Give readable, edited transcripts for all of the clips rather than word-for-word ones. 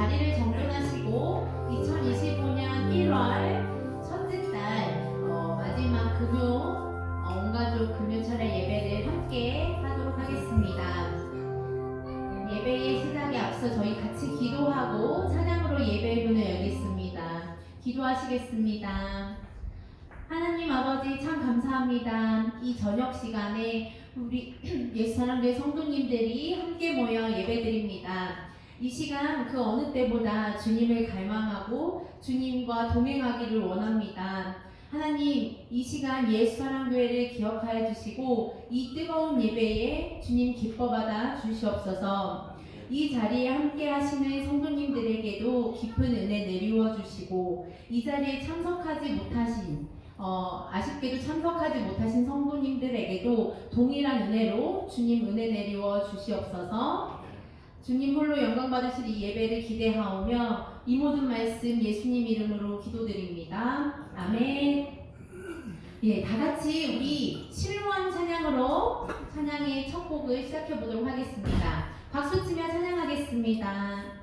자리를 정돈하시고 2025년 1월 첫째 달 마지막 온가족 금요철의 예배를 함께 하도록 하겠습니다. 예배의 시작에 앞서 저희 같이 기도하고 찬양으로 예배의 문을 열겠습니다. 기도하시겠습니다. 하나님 아버지 참 감사합니다. 이 저녁 시간에 우리 예수사랑교회 성도님들이 함께 모여 예배드립니다. 이 시간 그 어느 때보다 주님을 갈망하고 주님과 동행하기를 원합니다. 하나님, 이 시간 예수사랑교회를 기억하여 주시고 이 뜨거운 예배에 주님 기뻐받아 주시옵소서. 이 자리에 함께 하시는 성도님들에게도 깊은 은혜 내리워 주시고 이 자리에 참석하지 못하신 아쉽게도 참석하지 못하신 성도님들에게도 동일한 은혜로 주님 은혜 내리워 주시옵소서. 주님 홀로 영광 받으실 이 예배를 기대하오며 이 모든 말씀 예수님 이름으로 기도드립니다. 아멘. 예, 다 같이 우리 실로암 찬양으로 찬양의 첫 곡을 시작해 보도록 하겠습니다. 박수 치며 찬양하겠습니다.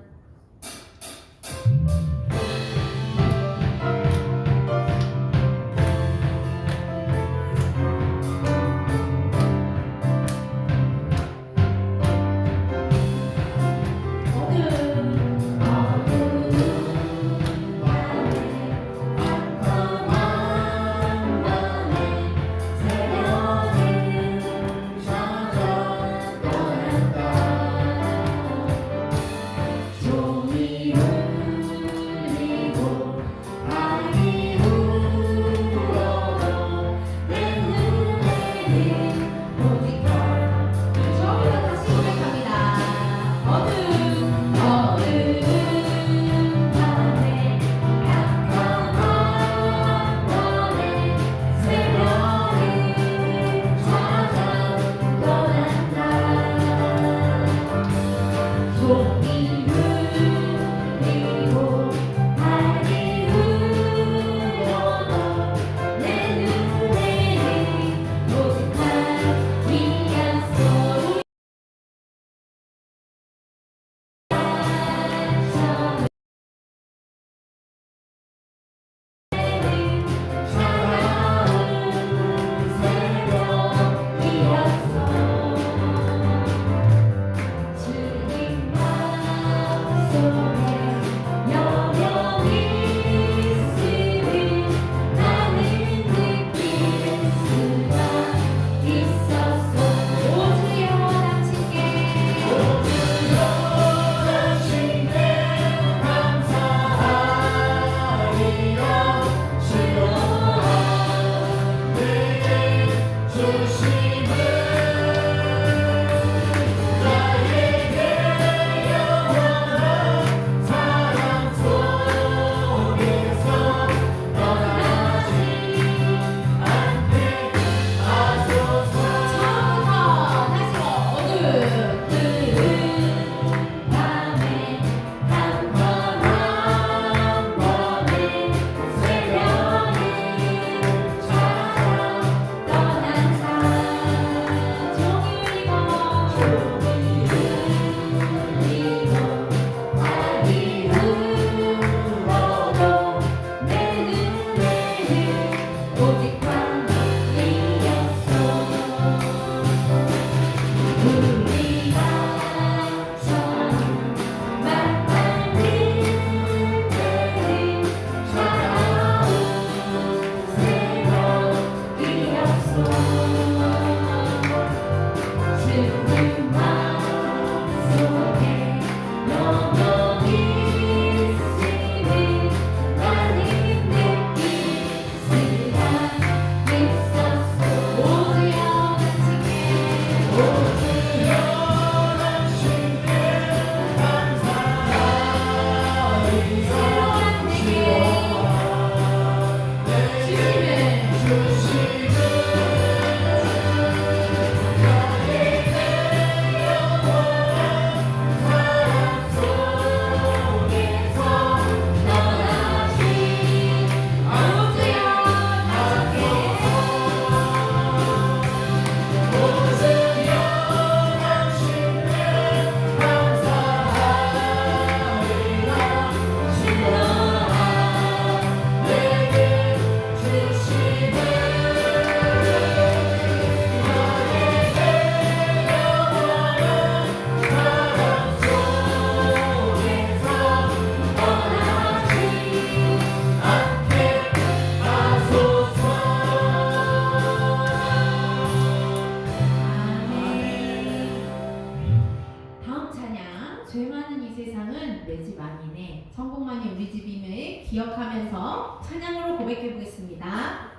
세상은 내 집 아니네. 천국만이 우리 집임을 기억하면서 찬양으로 고백해 보겠습니다.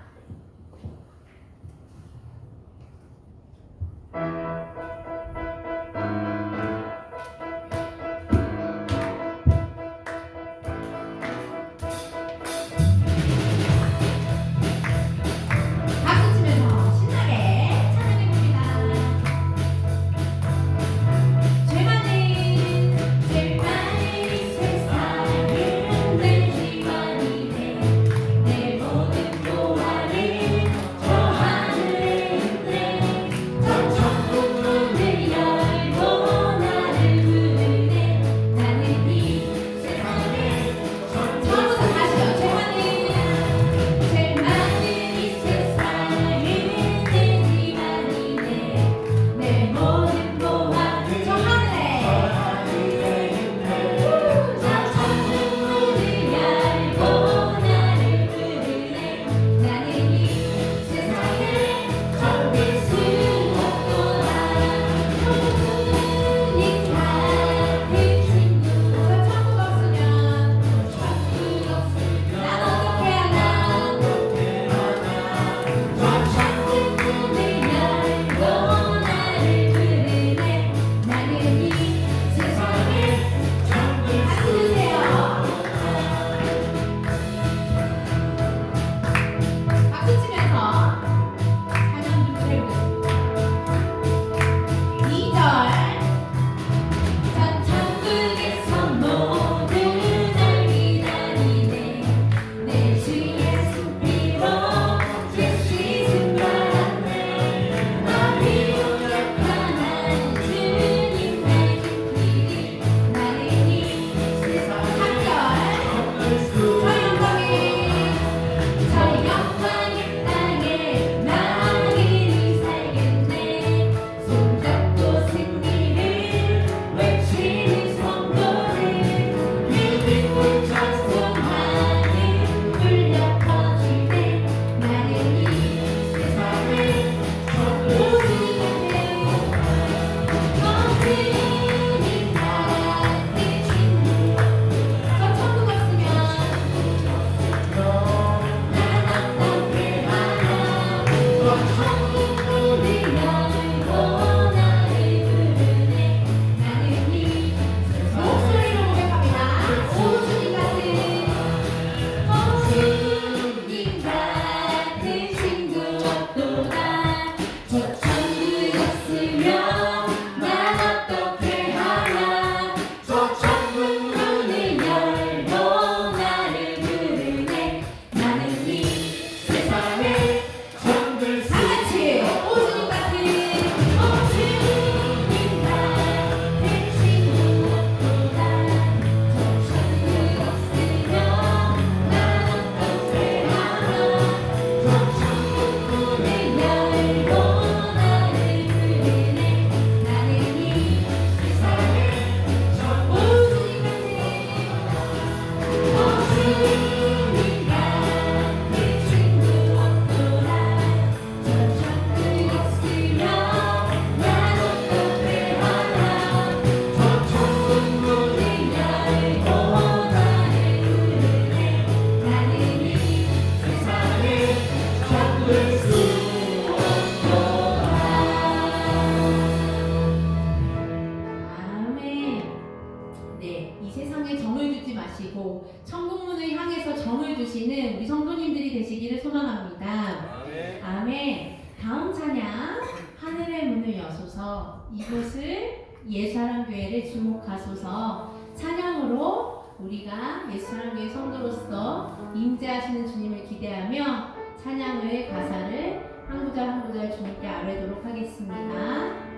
천국문을 향해서 정을 두시는 우리 성도님들이 되시기를 소망합니다. 아멘. 아멘. 다음 찬양 하늘의 문을 여소서 이곳을 예수사랑교회를 주목하소서 찬양으로 우리가 예수사랑교회 성도로서 임재하시는 주님을 기대하며 찬양의 가사를 한 구절 한 구절 주님께 아뢰도록 하겠습니다.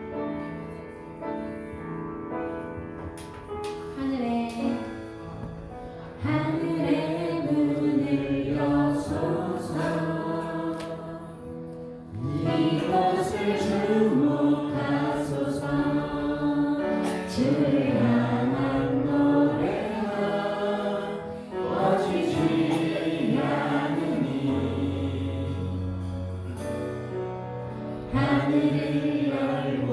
하늘의 문을 여소서 이곳을 주목하소서 주를 향한 노래가 꺼지지 않으니 하늘을 열고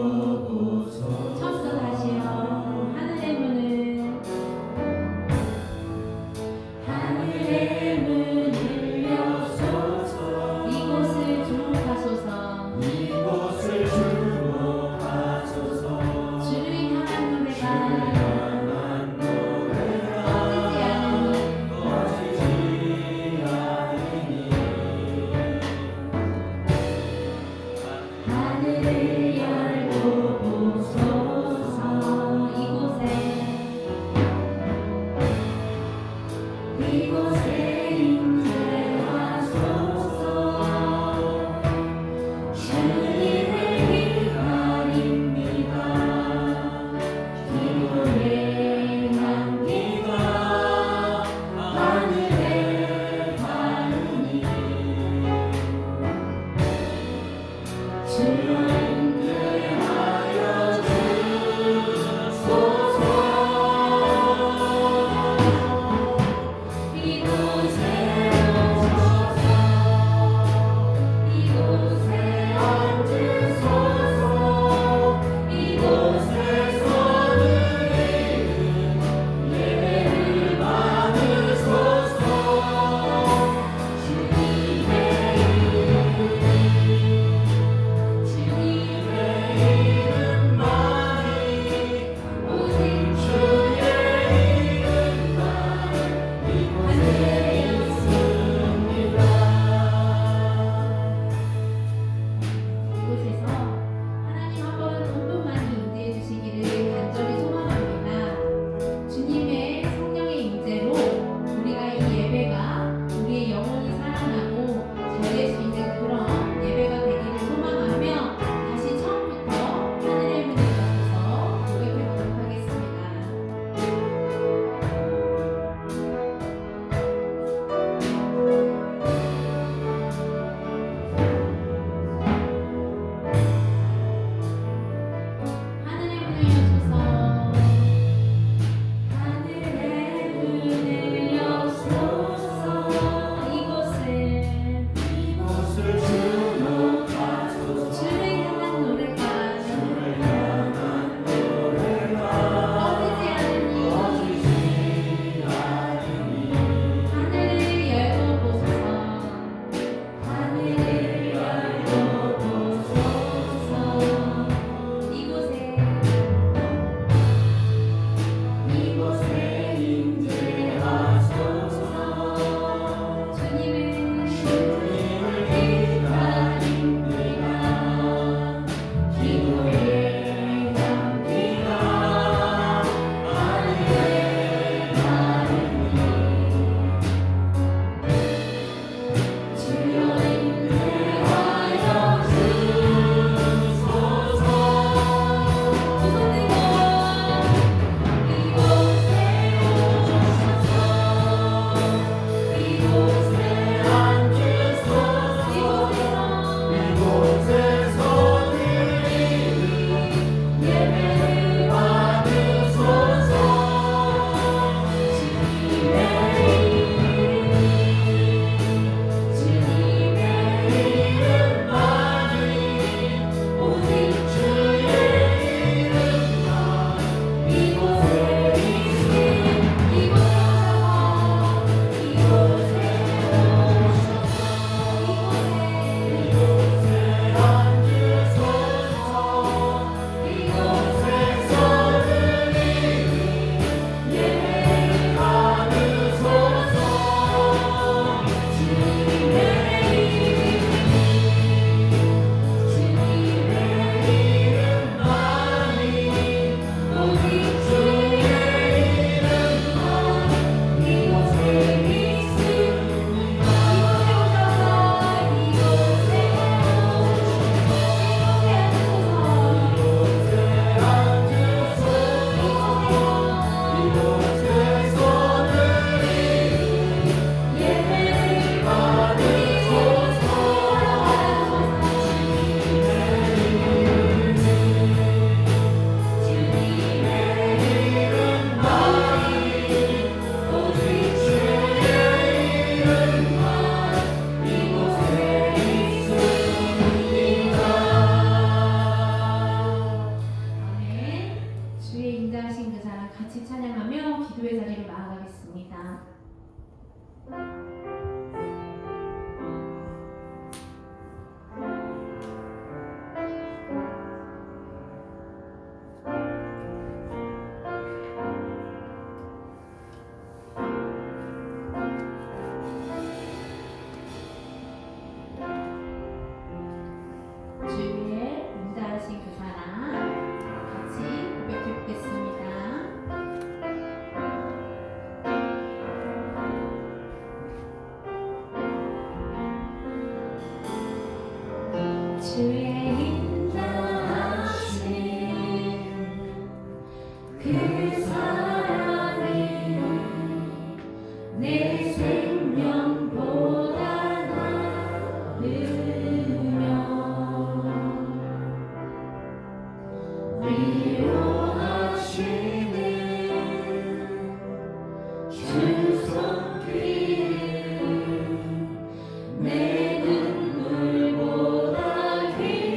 이곳에 임재하소서. 주님을 기다립니다. 기도의 향기가 하늘에 닿으니 주여 임재하여 주소서. 이곳에 오셔서 이곳에 앉으소서. 이곳에서는 예배를 받으소서. 주님의 이름만이 오직 주의 이름만 이곳에 있습니다. 이곳에서 하나님 한 번은 온분만이 임재해 주시기를 간절히 소망합니다. 주님의 성령의 임재로 우리가 이 예배가 우리의 영혼이 살아나고 잘될 수 있는 그런 예배가 되기를 소망하며 다시 처음부터 하늘의 문을 열어서 고백해 보도록 하겠습니다. 하늘의 문을 여소서. 하늘의 문을 여소서. 이곳을 주목하소서. 주를 향한 노래가 꺼지지 않으니 하늘을 열고 보소서. 하늘을 열고 보소서. 이곳에 임재하소서. 주님을 기다립니다. 기도의 향기가 하늘에 닿으니 주여 임재하여 주소서. 두 손 들고 이곳에 오셔서 이곳에 앉으소서. 이곳에서는 예배를 받으소서. 주님의 이름만이 오직 주의 이름만 이곳에 있으니 이곳에 오셔서 이곳에 앉으소서. 이곳에서는 예배를 받으소서. 주님의 이름만이 오직 주의 이름만 이곳에 있습니다. 이곳에 예배를 받으소서. 주님의 이름만이 오직 주의 이름만 이곳에 있습니다. 아멘. 주의 인자하신 그 사랑 같이 찬양하며 기도의 자리로 나아가겠습니다. 주의 인자하신 그 사랑 같이 고백해 보겠습니다. 주의 인자하심 그 사랑이 내 생명보다 나으며 위로하시는 주 손길은 내 눈물보다 귀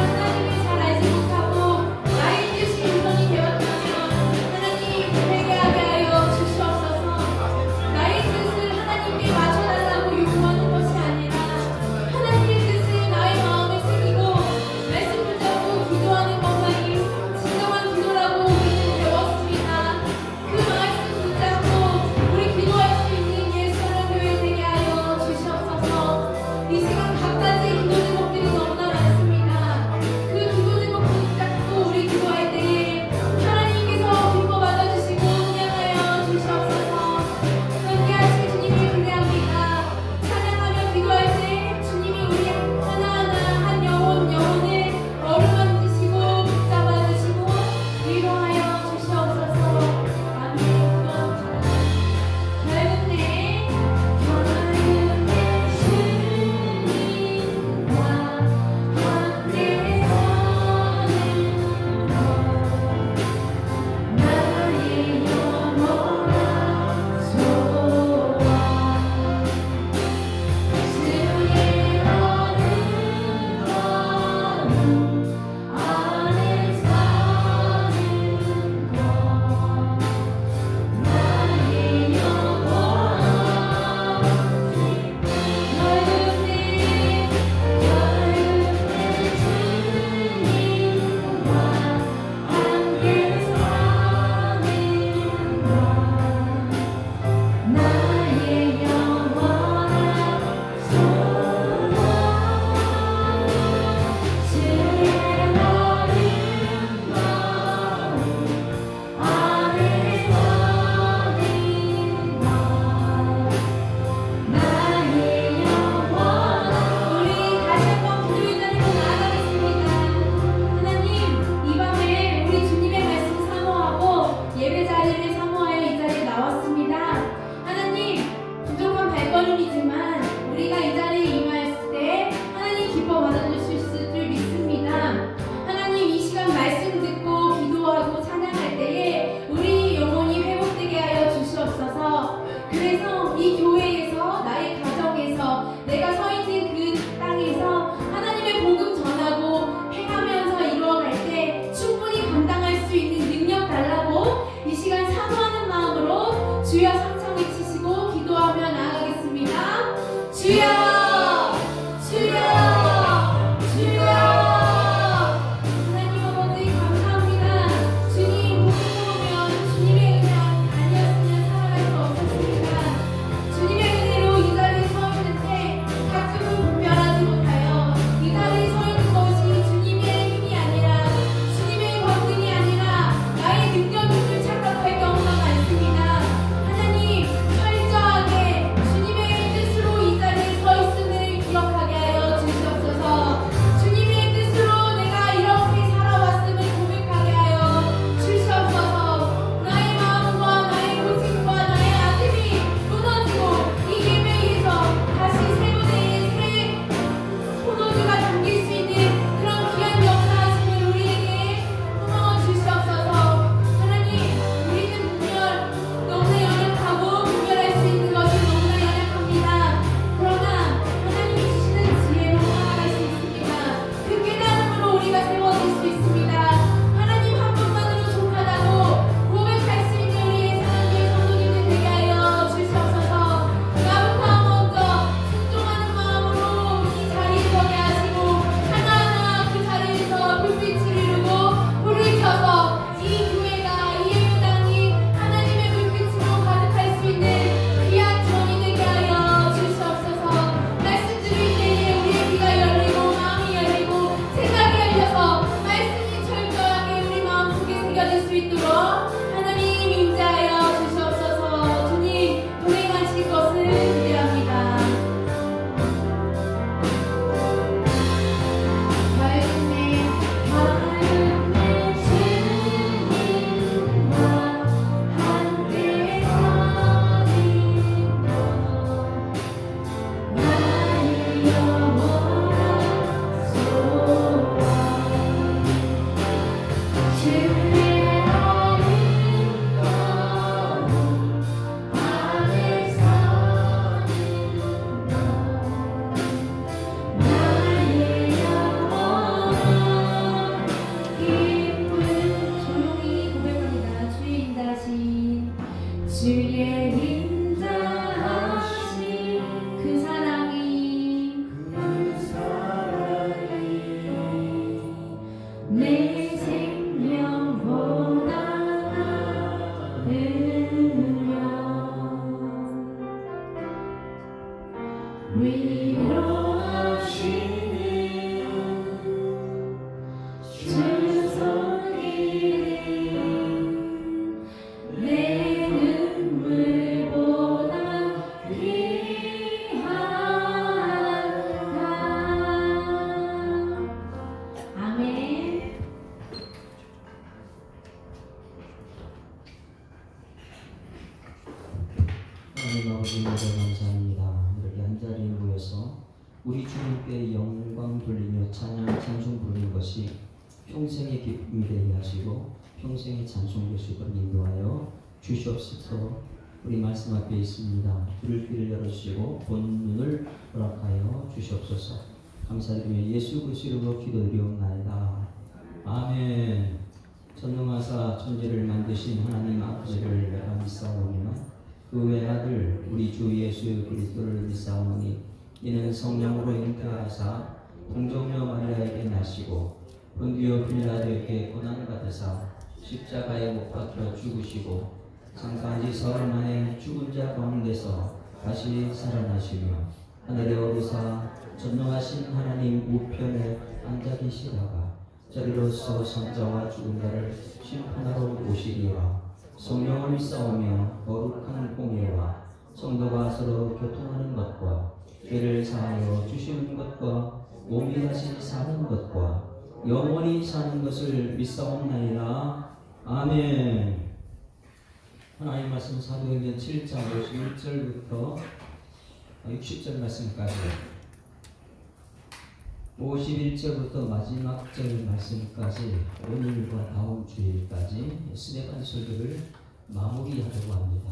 하나님을 잘 알지 못하고 나의 뜻이 우선이 되었다면 하나님 회개하게 하여 주시옵소서. 나의 뜻을 하나님께 맞춰달라고 요구하는 것이 아니라 하나님의 뜻을 나의 마음에 새기고 말씀 붙잡고 기도하는 것만이 진정한 기도라고 우리는 배웠습니다. 그 말씀 붙잡고 우리 기도할 수 있는 예수사랑교회 되게 하여 주시옵소서. 이 시간 갖가지 기도 제목들이 너무나 많습니다. 그 주님께 감사합니다. 이렇게 한자리에 모여서 우리 주님께 영광 돌리며 찬양 찬송 부르는 것이 평생의 기쁨이 되게 하시고 평생의 찬송 되시도록 인도하여 주시옵소서. 우리 말씀 앞에 있습니다. 들을 귀를 열어주시고 본 눈을 허락하여 주시옵소서. 감사드리며 예수 그리스도로 기도드리옵나이다. 아멘. 전능하사 천지를 만드신 하나님 아버지를 내가 믿사오며 그 외아들 우리 주 예수 그리스도를 믿사오니 이는 성령으로 잉태하사 동정녀 마리아에게 나시고 본디오 빌라도에게 고난받으사 십자가에 못 박혀 죽으시고 장사한 지 사흘 만에 죽은 자 가운데서 다시 살아나시며 하늘에 오르사 전능하신 하나님 우편에 앉아 계시다가 저리로서 산자와 죽은 자를 심판하러 오시리라. 성령을 믿사오며 거룩한 공예와 성도가 서로 교통하는 것과 죄를 사하여 주시는 것과 몸이 다시 사는 것과 영원히 사는 것을 믿사옵나이다. 아멘. 하나님 말씀 사도행전 7장 51절부터 60절 말씀까지 51절부터 마지막 절 말씀까지 오늘과 다음 주일까지 스데반 설교를 마무리하려고 합니다.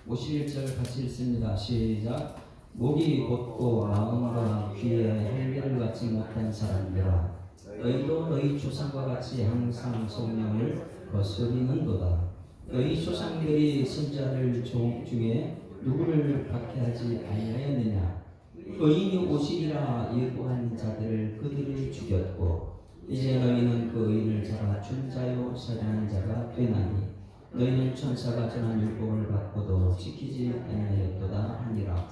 51절 같이 읽습니다. 시작. 목이 곧고 마음과 귀에 헬게를 갖지 못한 사람들아 너희도 너희 조상과 같이 항상 성령을 거스리는도다. 너희 조상들이 선자들 중에 누구를 박해하지 아니하였느냐. 의인이 오시리라 예고한 자들을 그들이 죽였고 이제 너희는 그 의인을 잡아 준 자요 살인한 자가 되나니 너희는 천사가 전한 율법을 받고도 지키지 아니하였도다 하니라.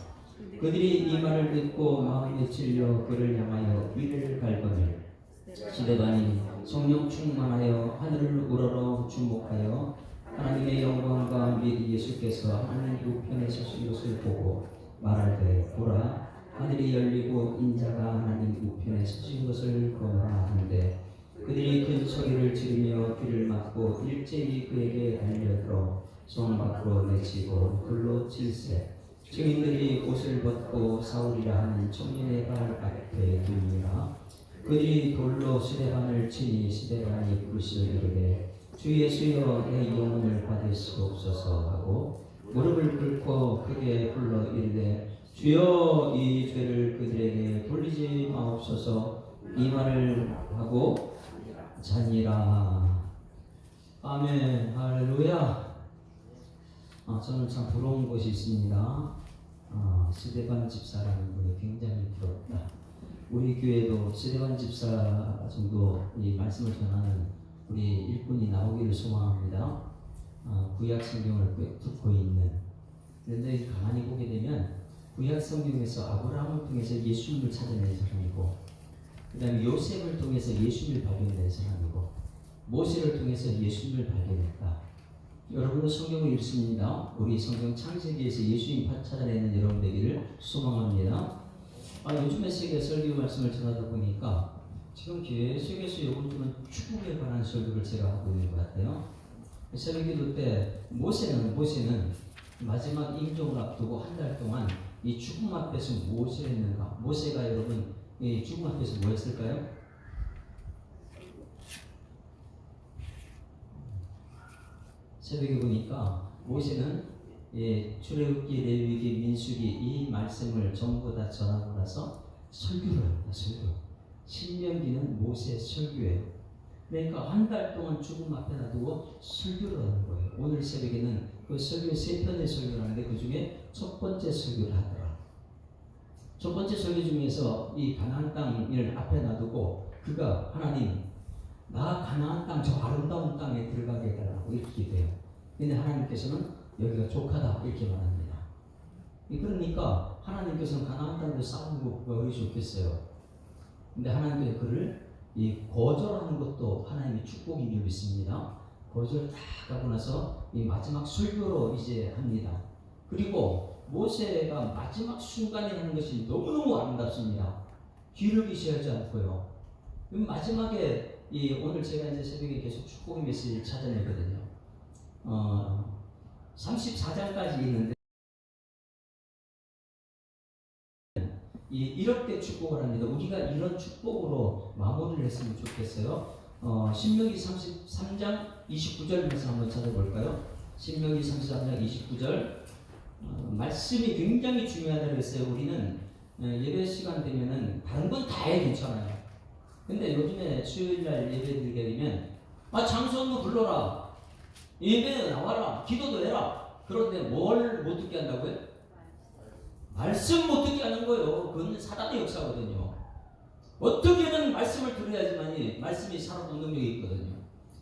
그들이 이 말을 듣고 마음에 찔려 그를 향하여 이를 갈거늘 스데반이 성령 충만하여 하늘을 우러러 주목하여 하나님의 영광과 및 예수께서 하나님 우편에 서신 것을 보고 말하되 보라 하늘이 열리고 인자가 하나님 우편에 서신 것을 보라 하는데 그들이 큰 소리를 지르며 귀를 막고 일제히 그에게 달려들어 성 밖으로 내치고 불로 칠세 증인들이 옷을 벗고 사울이라 하는 청년의 발 앞에 두니라. 그들이 돌로 스데반을 치니 스데반이 부르짖어 이르되 주 예수여 내 영혼을 받을 수 없소서 하고 무릎을 꿇고 크게 불러 이르되 주여 이 죄를 그들에게 돌리지 마옵소서. 이 말을 하고 자니라. 아멘. 할렐루야. 저는 참 부러운 것이 있습니다. 스데반 집사라는 분이 굉장히 부럽다. 우리 교회도 스데반 집사 정도 이 말씀을 전하는 우리 일꾼이 나오기를 소망합니다. 구약 성경을 꽤 듣고 있는. 그런데 가만히 보게 되면 구약 성경에서 아브라함을 통해서 예수님을 찾아낸 사람이고, 그 다음에 요셉을 통해서 예수님을 발견된 사람이고, 모세를 통해서 예수님을 발견했다. 여러분은 성경을 읽습니다. 우리 성경 창세기에서 예수님 찾아내는 여러분 되기를 소망합니다. 요즘에 세계 설교 말씀을 전하다 보니까 지금 계속해서 이번 주는 축복에 관한 설교를 제가 하고 있는 것 같아요. 새벽기도 때 모세는 마지막 임종을 앞두고 한 달 동안 이 죽음 앞에서 무엇을 했는가? 모세가 여러분 이 죽음 앞에서 뭐 했을까요? 새벽에 보니까 모세는 출애굽기, 레위기, 민수기 이 말씀을 전부 다 전하고 나서 설교를 합니다. 설교. 신명기는 모세의 설교예요. 그러니까 한 달 동안 죽음 앞에 놔두고 설교를 하는 거예요. 오늘 새벽에는 그 설교 3편의 설교를 하는데 그 중에 첫 번째 설교를 하더라. 첫 번째 설교 중에서 이 가나안 땅을 앞에 놔두고 그가 하나님 나 가나안 땅 저 아름다운 땅에 들어가게 해달라고 이렇게 기도해요. 근데 하나님께서는 여기가 족하다 이렇게 말합니다. 그러니까 하나님께서는 가나안 땅도 싸우는 것보다 얼이 좋겠어요. 근데 하나님께서 그를 거절하는 것도 하나님의 축복인 줄 믿습니다. 거절 다 하고 나서 이 마지막 설교로 이제 합니다. 그리고 모세가 마지막 순간에 하는 것이 너무너무 아름답습니다. 귀를 기시하지 않고요. 마지막에 오늘 제가 이제 새벽에 계속 축복의 메시지를 찾아내거든요. 34장까지 있는데 이렇게 축복을 합니다. 우리가 이런 축복으로 마무리를 했으면 좋겠어요. 신명기 33장 29절 말씀 한번 찾아볼까요? 신명기 33장 29절 말씀이 굉장히 중요하다고 했어요. 우리는 예배 시간 되면은 다른 건 다 해 괜찮아요. 근데 요즘에 수요일날 예배 드리게 되면 장소는 불러라, 예배 나와라, 기도도 해라. 그런데 뭘 못 듣게 한다고요? 말씀 못 듣게 하는 거예요. 그건 사단의 역사거든요. 어떻게든 말씀을 들어야지만이 말씀이 살아도는 능력이 있거든요.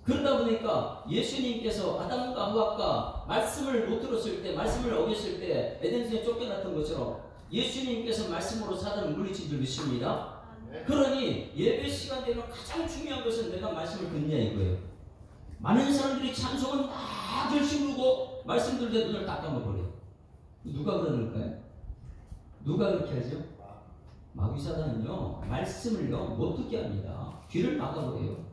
그러다 보니까 예수님께서 아담과 하와가 말씀을 못 들었을 때, 말씀을 어겼을 때 에덴성에 쫓겨났던 것처럼 예수님께서 말씀으로 사단을 물리친 줄 믿습니다. 그러니 예배 시간 되면 가장 중요한 것은 내가 말씀을 듣냐 이거예요. 많은 사람들이 찬송은 막 열심히 부르고 말씀 들을 때 눈을 딱 감아버려요. 누가 그러는가요? 누가 그렇게 하죠? 마귀사단은요, 말씀을요 못 듣게 합니다. 귀를 막아버려요.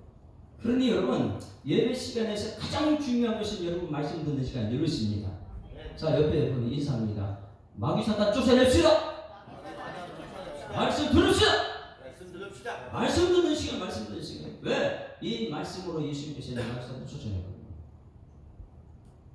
그러니 여러분, 예배 시간에서 가장 중요한 것은 여러분 말씀 듣는 시간 이것입니다. 자, 옆에 분이 인사합니다. 마귀사단 쫓아냅시다. 말씀 들읍시다. 말씀 듣는 시간, 말씀 듣는 시간. 왜? 이 말씀으로 예수님께서 마귀사단 쫓아내거든요.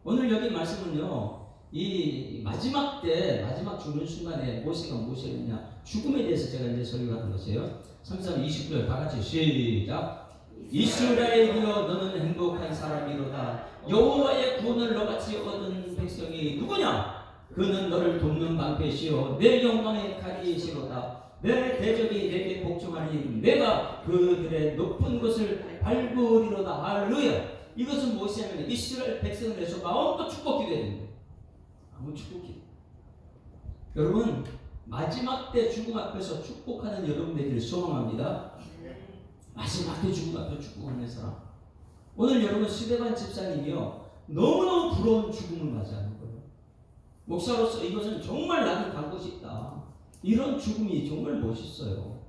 오늘 여기 말씀은요, 이 마지막 때, 마지막 죽는 순간에 모세가 무엇을 했냐, 죽음에 대해서 제가 이제 설교하는 것이에요. 33, 29절 다 같이 시작. 이스라엘이여 너는 행복한 사람이로다. 여호와의 구원을 너같이 얻은 백성이 누구냐? 그는 너를 돕는 방패시요 내 영광의 칼이시로다. 내 대적이 내게 복종하니 내가 그들의 높은 곳을 밟으리로다. 할렐루야. 이것은 무엇이냐면 이스라엘 백성을 위해서 마음껏 축복 기도해야 됩니다. 아무 축복기. 여러분, 마지막 때 죽음 앞에서 축복하는 여러분 되기를 소망합니다. 마지막 때 죽음 앞에 축복하는 사람. 오늘 여러분 스데반 집사님이요, 너무너무 부러운 죽음을 맞이하는 거예요. 목사로서 이것은 정말 나는 가고 싶다. 이런 죽음이 정말 멋있어요.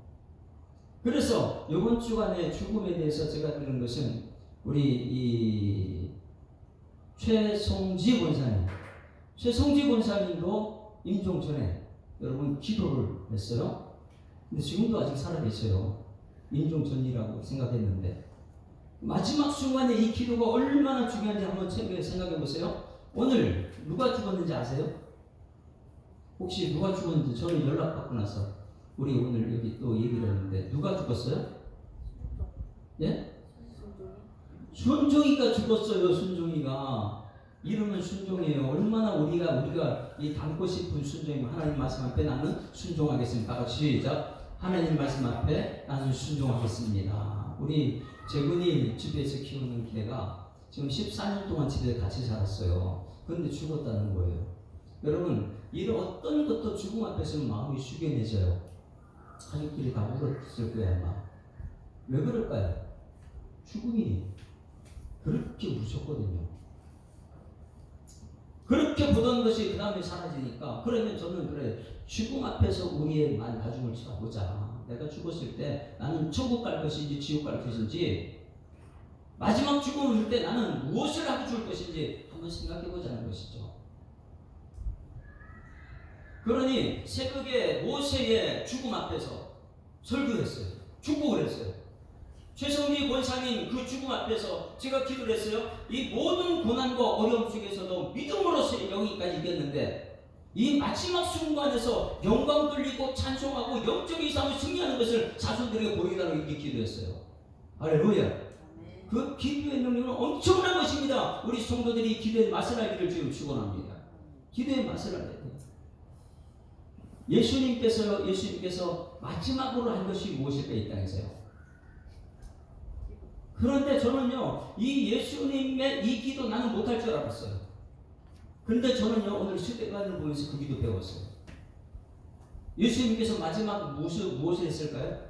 그래서 이번 주간에 죽음에 대해서 제가 들은 것은 우리 이 최송지 권사님도 임종 전에 여러분 기도를 했어요. 근데 지금도 아직 살아계셔요. 임종 전이라고 생각했는데 마지막 순간에 이 기도가 얼마나 중요한지 한번 생각해 보세요. 오늘 누가 죽었는지 아세요? 혹시 누가 죽었는지 저는 연락받고 나서 우리 오늘 여기 또 얘기를 했는데 누가 죽었어요? 예? 순종이가 죽었어요. 순종이가. 이름은 순종이에요. 얼마나 우리가 이 담고 싶은 순종이면 하나님 말씀 앞에 나는 순종하겠습니다. 다 같이 시작. 하나님 말씀 앞에 나는 순종하겠습니다. 우리 재근이 집에서 키우는 개가 지금 14년 동안 집에 같이 살았어요. 그런데 죽었다는 거예요. 여러분, 이런 어떤 것도 죽음 앞에서는 마음이 숙연해져요. 가족들이 다 울었을 거야 아마. 왜 그럴까요? 죽음이 그렇게 무섭거든요. 그렇게 보던 것이 그 다음에 사라지니까, 그러면 저는 그래, 죽음 앞에서 우리의 나중을 쳐다보자. 내가 죽었을 때 나는 천국 갈 것인지 지옥 갈 것인지, 마지막 죽음을 올 때 나는 무엇을 하고 죽을 것인지 한번 생각해 보자는 것이죠. 그러니 새벽에 모세의 죽음 앞에서 설교했어요. 축복을 했어요. 최성리 권사님 그 죽음 앞에서 제가 기도를 했어요. 이 모든 고난과 어려움 속에서도 믿음으로서 여기까지 이겼는데, 이 마지막 순간에서 영광 돌리고 찬송하고 영적인 이상을 승리하는 것을 자손들에게 보이달라고 이렇게 기도했어요. 할렐루야. 그 기도의 능력은 엄청난 것입니다. 우리 성도들이 기도의 맛을 알기를 지금 축원합니다. 기도의 맛을 알아야 돼요. 예수님께서 마지막으로 한 것이 무엇일까 이 땅에서요. 그런데 저는요, 이 예수님의 이 기도 나는 못할 줄 알았어요. 그런데 저는요, 오늘 스데반을 보면서 그 기도 배웠어요. 예수님께서 마지막 무엇을 했을까요?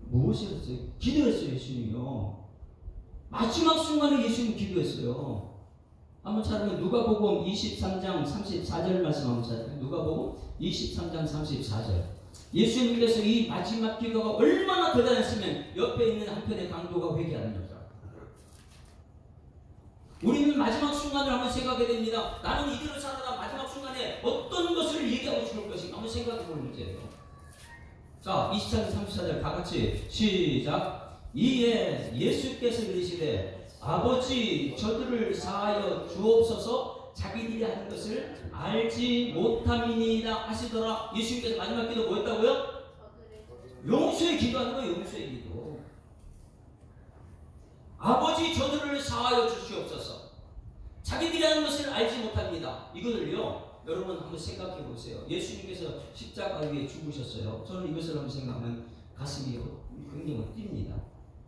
무엇을 했어요? 기도했어요, 예수님이요. 마지막 순간에 예수님 기도했어요. 한번 찾으면 누가복음 23장 34절 말씀 한번 찾아요. 누가복음 23장 34절. 예수님께서 이 마지막 기도가 얼마나 대단했으면 옆에 있는 한편의 강도가 회개하는 거죠. 우리는 마지막 순간을 한번 생각해야 됩니다. 나는 이대로 살아가 마지막 순간에 어떤 것을 얘기하고 죽을 것인가 한번 생각해 보는 문제예요. 자, 24절 34절 다 같이 시작. 이에 예수께서 이르시되 아버지 저들을 사하여 주옵소서 자기들이 하는 것을 알지 못함이니이다 하시더라. 예수님께서 마지막 기도 뭐였다고요? 용서의 기도하는 거예요. 용서의 기도. 아버지 저들을 사하여 주시옵소서 자기들이 하는 것을 알지 못합니다. 이거를요 여러분 한번 생각해 보세요. 예수님께서 십자가 위에 죽으셨어요. 저는 이것을 한번 생각하면 가슴이 굉장히 뜁니다.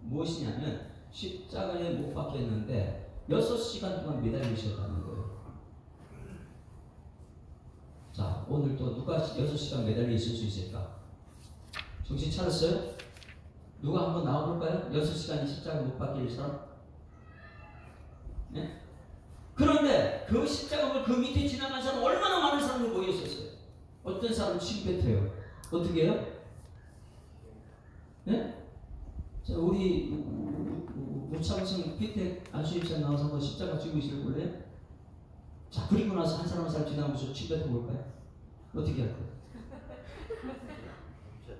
무엇이냐면 십자가에 못 박혔는데 6시간 동안 매달리셨다는 거예요. 자, 오늘 또 누가 6시간 매달려 있을 수 있을까? 정신 차렸어요? 누가 한번 나와볼까요? 6시간이 십자가에 못 박힐 사람? 네? 그런데 그 십자가 그 밑에 지나간 사람 얼마나 많은 사람이 모여 있었어요. 어떤 사람은 침 뱉어요. 어떻게 해요? 네? 자, 우리 우창승 피택 안수입사 나와서 한번 십자가 쥐고 있을 볼래요? 자, 그리고 나서 한 사람 지나가면서 침 뱉어 볼까요? 어떻게 할 거예요?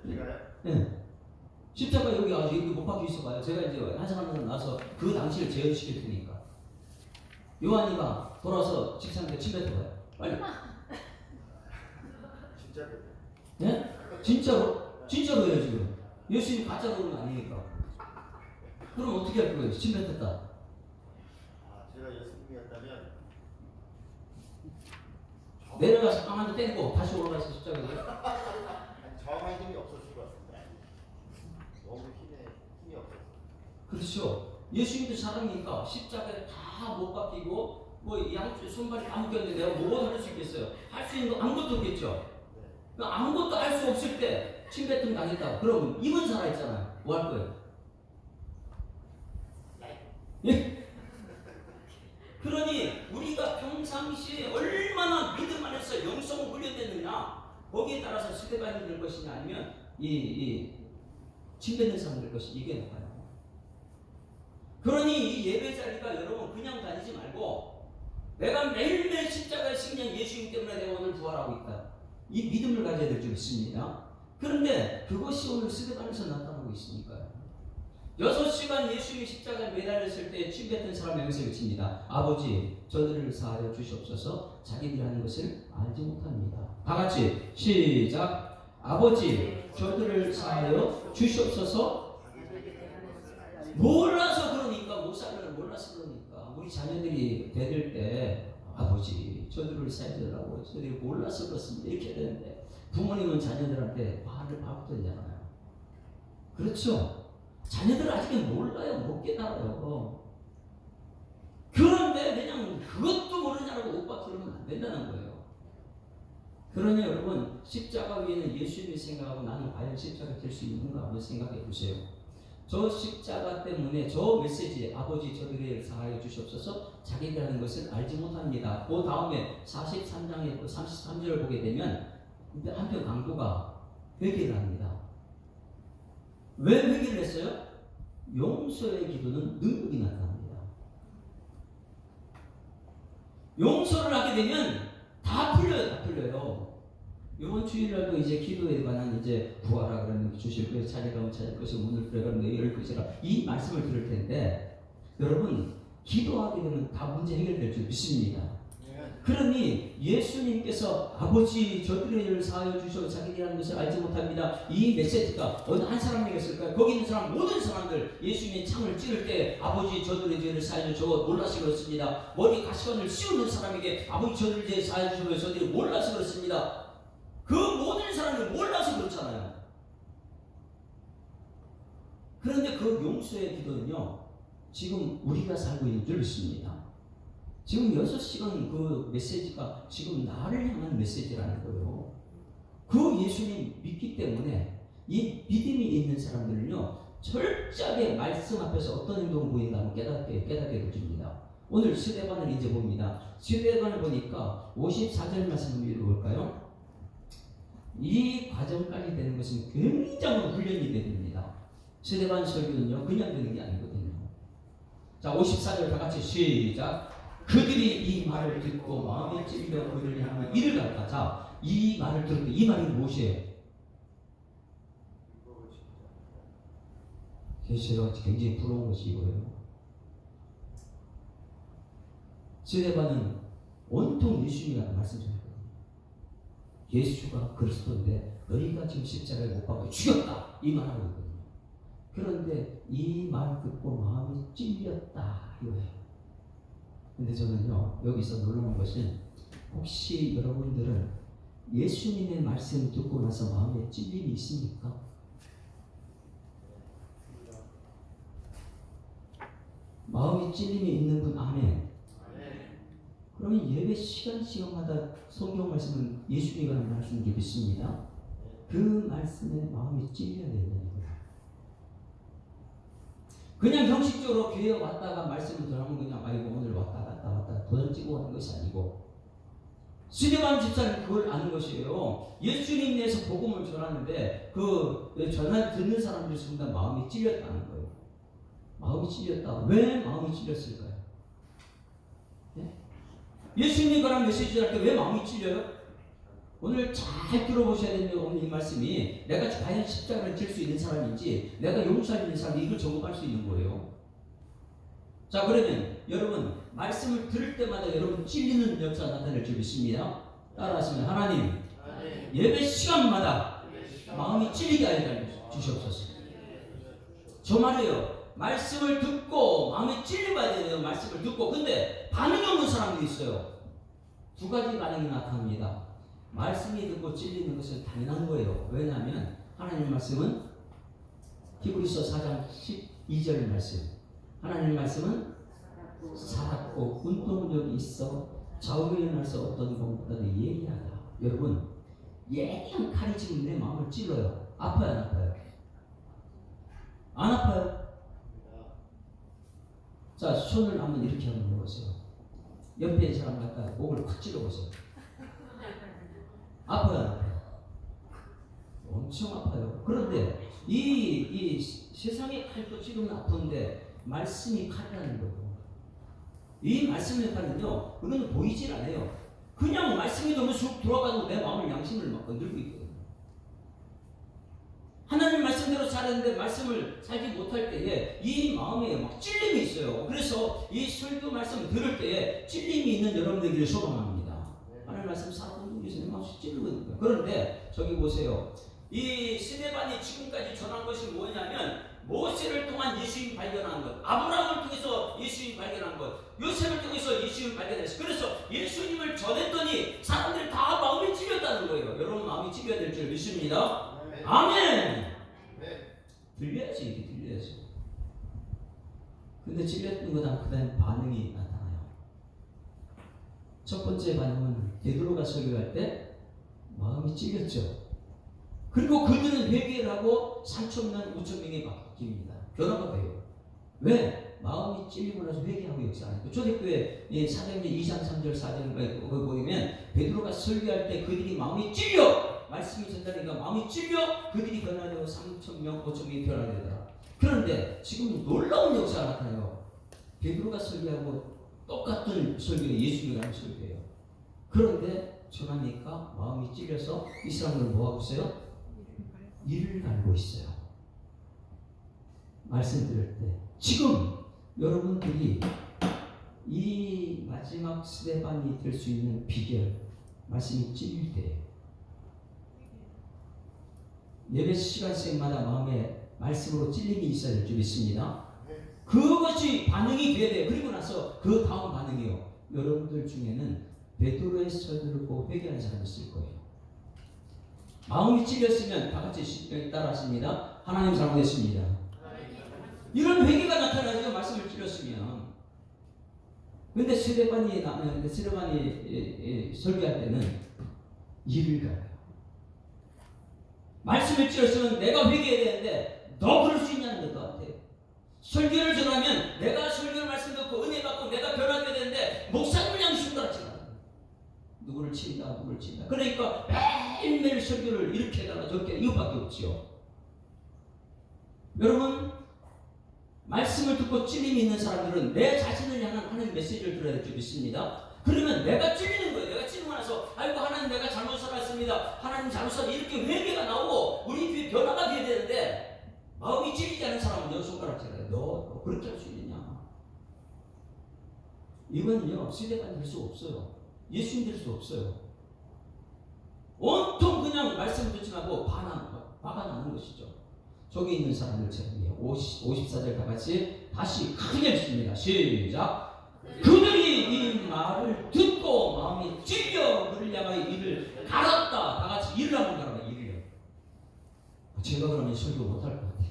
제가요? 네. 십자가 여기 아주 여기 못 박혀 있어봐요. 제가 이제 한 사람 나서 그 당시를 재현시킬 테니까. 요한이가 돌아서 직사한테 침 뱉어봐요. 빨리. 진짜로? 네? 진짜로? 진짜로예요 지금. 예수님 가짜로 그런 거 아니니까. 그럼 어떻게 할 거예요? 침 뱉었다. 아, 제가 예수님이었다면 내려가서 강한테 때리고 다시 올라가서 십자가에. 아니, 저항할 힘이 없었을 것 같습니다. 너무 힘이 없었어요. 그렇죠. 예수님도 사람이니까 십자가에 다 못 박히고 뭐 양쪽 손발이 다 묶였는데 내가 뭐 할 수 있겠어요? 할 수 있는 거 아무것도 없겠죠. 네. 그러니까 아무것도 할 수 없을 때 침뱉음 당했다. 그러면 입은 살아있잖아요. 뭐 할 거예요? 예? 그러니 우리가 평상시에 얼마나 믿음 안에서 영성을 훈련됐느냐 거기에 따라서 스테반이 될 것이냐 아니면 이 침뱉는 사람 될 것이냐 이게 나와요. 그러니 이 예배 자리가 여러분 그냥 다니지 말고 내가 매일매일 십자가의 승리한 예수님 때문에 내가 오늘 부활하고 있다. 이 믿음을 가져야 될 줄 믿습니다. 그런데 그것이 오늘 스데반에서 나타나고 있으니까요. 6시간 예수님이 십자가에 매달렸을 때 침뱉은 사람의 영성을 칩니다. 아버지 저들을 사하여 주시옵소서 자기들이 하는 것을 알지 못합니다. 다 같이 시작. 아버지 저들을 사하여 주시옵소서. 몰라서 그러니까 목사를 몰라서 그러니까 우리 자녀들이 되들 때 아버지 저들을 사해달라고 저들이 몰라서 그렇습니다 이렇게 되는데 부모님은 자녀들한테 말을 바꾸잖아요. 그렇죠? 자녀들은 아직은 몰라요. 못 깨달아요. 그런데 그냥 그것도 모르냐고 오빠 그러면 안 된다는 거예요. 그러니 여러분 십자가 위에는 예수님이 생각하고 나는 과연 십자가 될 수 있는가 한번 생각해 보세요. 저 십자가 때문에 저 메시지에 아버지 저들을 사하여 주시옵소서 자기들 하는 것을 알지 못합니다. 그 다음에 43장에 33절을 보게 되면 한편 강도가 회개를 합니다. 왜 회개를 했어요? 용서의 기도는 능력이 나타납니다. 용서를 하게 되면 다 풀려요. 이번 주일날도 이제 기도에 관한 이제 구하라 그러면 주실 것이 찾아가면 찾을 것이 문을 들어가면 열 것이라 이 말씀을 들을 텐데 여러분 기도하게 되면 다 문제 해결될 줄 믿습니다. 그러니 예수님께서 아버지 저들을 사하여 주셔서 자기들이 하는 것을 알지 못합니다. 이 메시지가 어느 한 사람에게였을까요? 거기 있는 사람 모든 사람들 예수님이 창을 찌를 때 아버지 저들의 죄를 사하여 주셔서 몰라서 그렇습니다. 머리 가시관을 씌우는 사람에게 아버지 저들의 죄를 사하여 주셔서 저들이 몰라서 그렇습니다. 그 모든 사람이 몰라서 그렇잖아요. 그런데 그 용서의 기도는요 지금 우리가 살고 있는 줄 믿습니다. 지금 6시간 그 메시지가 지금 나를 향한 메시지라는 거예요. 그 예수님 믿기 때문에 이 믿음이 있는 사람들은요 철저하게 말씀 앞에서 어떤 행동을 보인다면 깨닫게 해줍니다. 오늘 스데반을 이제 봅니다. 스데반을 보니까 54절 말씀 한번 읽어볼까요? 이 과정까지 되는 것은 굉장한 훈련이 됩니다. 스데반 설교는요 그냥 되는 게 아니거든요. 자 54절 다 같이 시작. 그들이 이 말을 듣고 마음에 찔려 그들을 향하여 이를 갈까. 자, 이 말을 듣고 이 말이 무엇이에요? 제가 굉장히 부러운 것이 이거예요. 스데반은 온통 예수님이라는 말씀드렸거든요. 예수가 그리스도인데 너희가 지금 십자가에 못 박아 죽였다 이 말하고 있거든요. 그런데 이 말 듣고 마음이 찔렸다 이거예요. 근데 저는요 여기서 놀라운 것은 혹시 여러분들은 예수님의 말씀 듣고 나서 마음에 찔림이 있습니까? 마음에 찔림이 있는 분 아멘. 그러면 예배 시간마다 성경 말씀은 예수님이 하는 말씀을 믿습니다. 그 말씀에 마음이 찔려야 된다는 거예요. 그냥 형식적으로 교회 왔다가 말씀을 전하면 그냥 아이고 오늘 왔다 갔다 도장 찍고 하는 것이 아니고 스데반 집사는 그걸 아는 것이에요. 예수님 내에서 복음을 전하는데 그 듣는 사람들이 순간 마음이 찔렸다는 거예요. 마음이 찔렸다. 왜 마음이 찔렸을까요? 예수님이 관한 메시지를 할 때 왜 마음이 찔려요? 오늘 잘 들어보셔야 되는 오늘 이 말씀이 내가 과연 십자가를 질 수 있는 사람인지 내가 용서할 수 있는 사람인지 이걸 점검할 수 있는 거예요. 자 그러면 여러분 말씀을 들을 때마다 여러분 찔리는 역사 나타낼 줄 믿습니다. 따라하시면 하나님 예배 시간마다 마음이 찔리게 하여 주시옵소서. 저 말이에요. 말씀을 듣고 마음이 찔려봐야 되네요. 말씀을 듣고 근데 반응이 없는 사람들이 있어요. 두 가지 반응이 나타납니다. 말씀이 듣고 찔리는 것은 당연한 거예요. 왜냐하면 하나님 말씀은 히브리서 4장 12절 말씀 하나님 말씀은 살았고 운동력이 있어 좌우에 일어나서 어떤 것보다도 예리하다. 여러분 예리한 칼이 지금 내 마음을 찔러요. 아파요 안 아파요? 안 아파요? 자, 손을 한번 이렇게 한번 해보세요. 옆에 있는 사람 갖다 목을 콱 찔러보세요. 아파요, 안 아파요? 엄청 아파요. 그런데 이 세상의 칼도 지금은 아픈데 말씀이 칼이라는 거고 이 말씀의 칼은요, 그거는 보이질 않아요. 그냥 말씀이 너무 쑥 들어가도 내 마음을 양심을 막 건들고 있거든요. 하나님 말씀대로 살았는데 말씀을 살지 못할 때에 이 마음에 막 찔림이 있어요. 그래서 이 설교 말씀 들을 때에 찔림이 있는 여러분들에게 소망합니다. 하나님 말씀 살아보는 중에서 내 마음이 찔리고 있는 거예요. 그런데 저기 보세요. 이 스데반이 지금까지 전한 것이 뭐냐면 모세를 통한 예수님 발견한 것, 아브라함을 통해서 예수님 발견한 것, 요셉을 통해서 예수님 발견했어요. 그래서 예수님을 전했더니 사람들이 다 마음이 찔렸다는 거예요. 여러분 마음이 찔려야 될 줄 믿습니다. 아멘. 들려야지 이게 들려야지. 근데 찔렸던 거다 그다음 반응이 나타나요. 첫 번째 반응은 베드로가 설교할 때 마음이 찔렸죠. 그리고 그들은 회개를 하고 3,000명, 5,000명이 바뀝니다. 변화가 돼요. 왜? 마음이 찔리고 나서 회개하고 역사하니까. 초대교회 사도행전 2장 3절 4절에 보면 베드로가 설교할 때 그들이 마음이 찔려 말씀이 전달되니까 마음이 찔려 그들이 변화되고 3,000명, 5,000명이 변화되더라. 그런데 지금 놀라운 역사가 나타나요. 베드로가 설교하고 똑같은 설교는 예수님이라는 설교예요. 그런데 전하니까 마음이 찔려서 이 사람들은 뭐하고 있어요? 이를 갈고 있어요. 말씀 들을 때 지금 여러분들이 이 마지막 스데반이 될 수 있는 비결 말씀이 찔릴 때예요. 예배 시간씩마다 마음에 말씀으로 찔림이 있어야 될 줄 믿습니다. 그것이 반응이 돼야 돼요. 그리고 나서 그 다음 반응이요. 여러분들 중에는 베드로의 설교를 보고 회개하는 사람이 있을 거예요. 마음이 찔렸으면 다 같이 따라하십니다. 하나님 사랑하겠습니다. 이런 회개가 나타나죠. 말씀을 찔렸으면. 근데 스데반이 설교할 때는 이를 가요. 말씀을 찔렀으면 내가 회개해야 되는데 너 그럴 수 있냐는 것 같아요. 설교를 전하면 내가 설교를 말씀 듣고 은혜 받고 내가 변화되어야 되는데 목사님을 양심을 갖지 누구를 친다 누구를 친다. 그러니까 매일매일 설교를 이렇게 해달라 저렇게 이것밖에 없지요. 여러분 말씀을 듣고 찔림이 있는 사람들은 내 자신을 향한 하나님 메시지를 들어야 될 줄 믿습니다. 그러면 내가 찔리는 거예요. 내가 찔리고 나서 아이고 하나님 내가 잘못 살았습니다. 하나님 잘못 살았 이렇게 회개가 나오고 우리 뒤에 변화가 돼야 되는데 마음이 찔리지 않은 사람은 너 손가락 쳐요. 너 그렇게 할 수 있느냐? 이거는요 시대가 될 수 없어요. 예수님 될 수 없어요. 온통 그냥 말씀 듣지 말고 화가 나는 것이죠. 저기 있는 사람들 제가 54절 다 같이 다시 크게 읽습니다. 시작. 그들이 이 말을 듣고 마음이 찔려 그를 향하여 이를 갈았다. 다 같이 이를 한번 갈아봐. 이를요. 제가 그러면 설교 못할 것 같아요.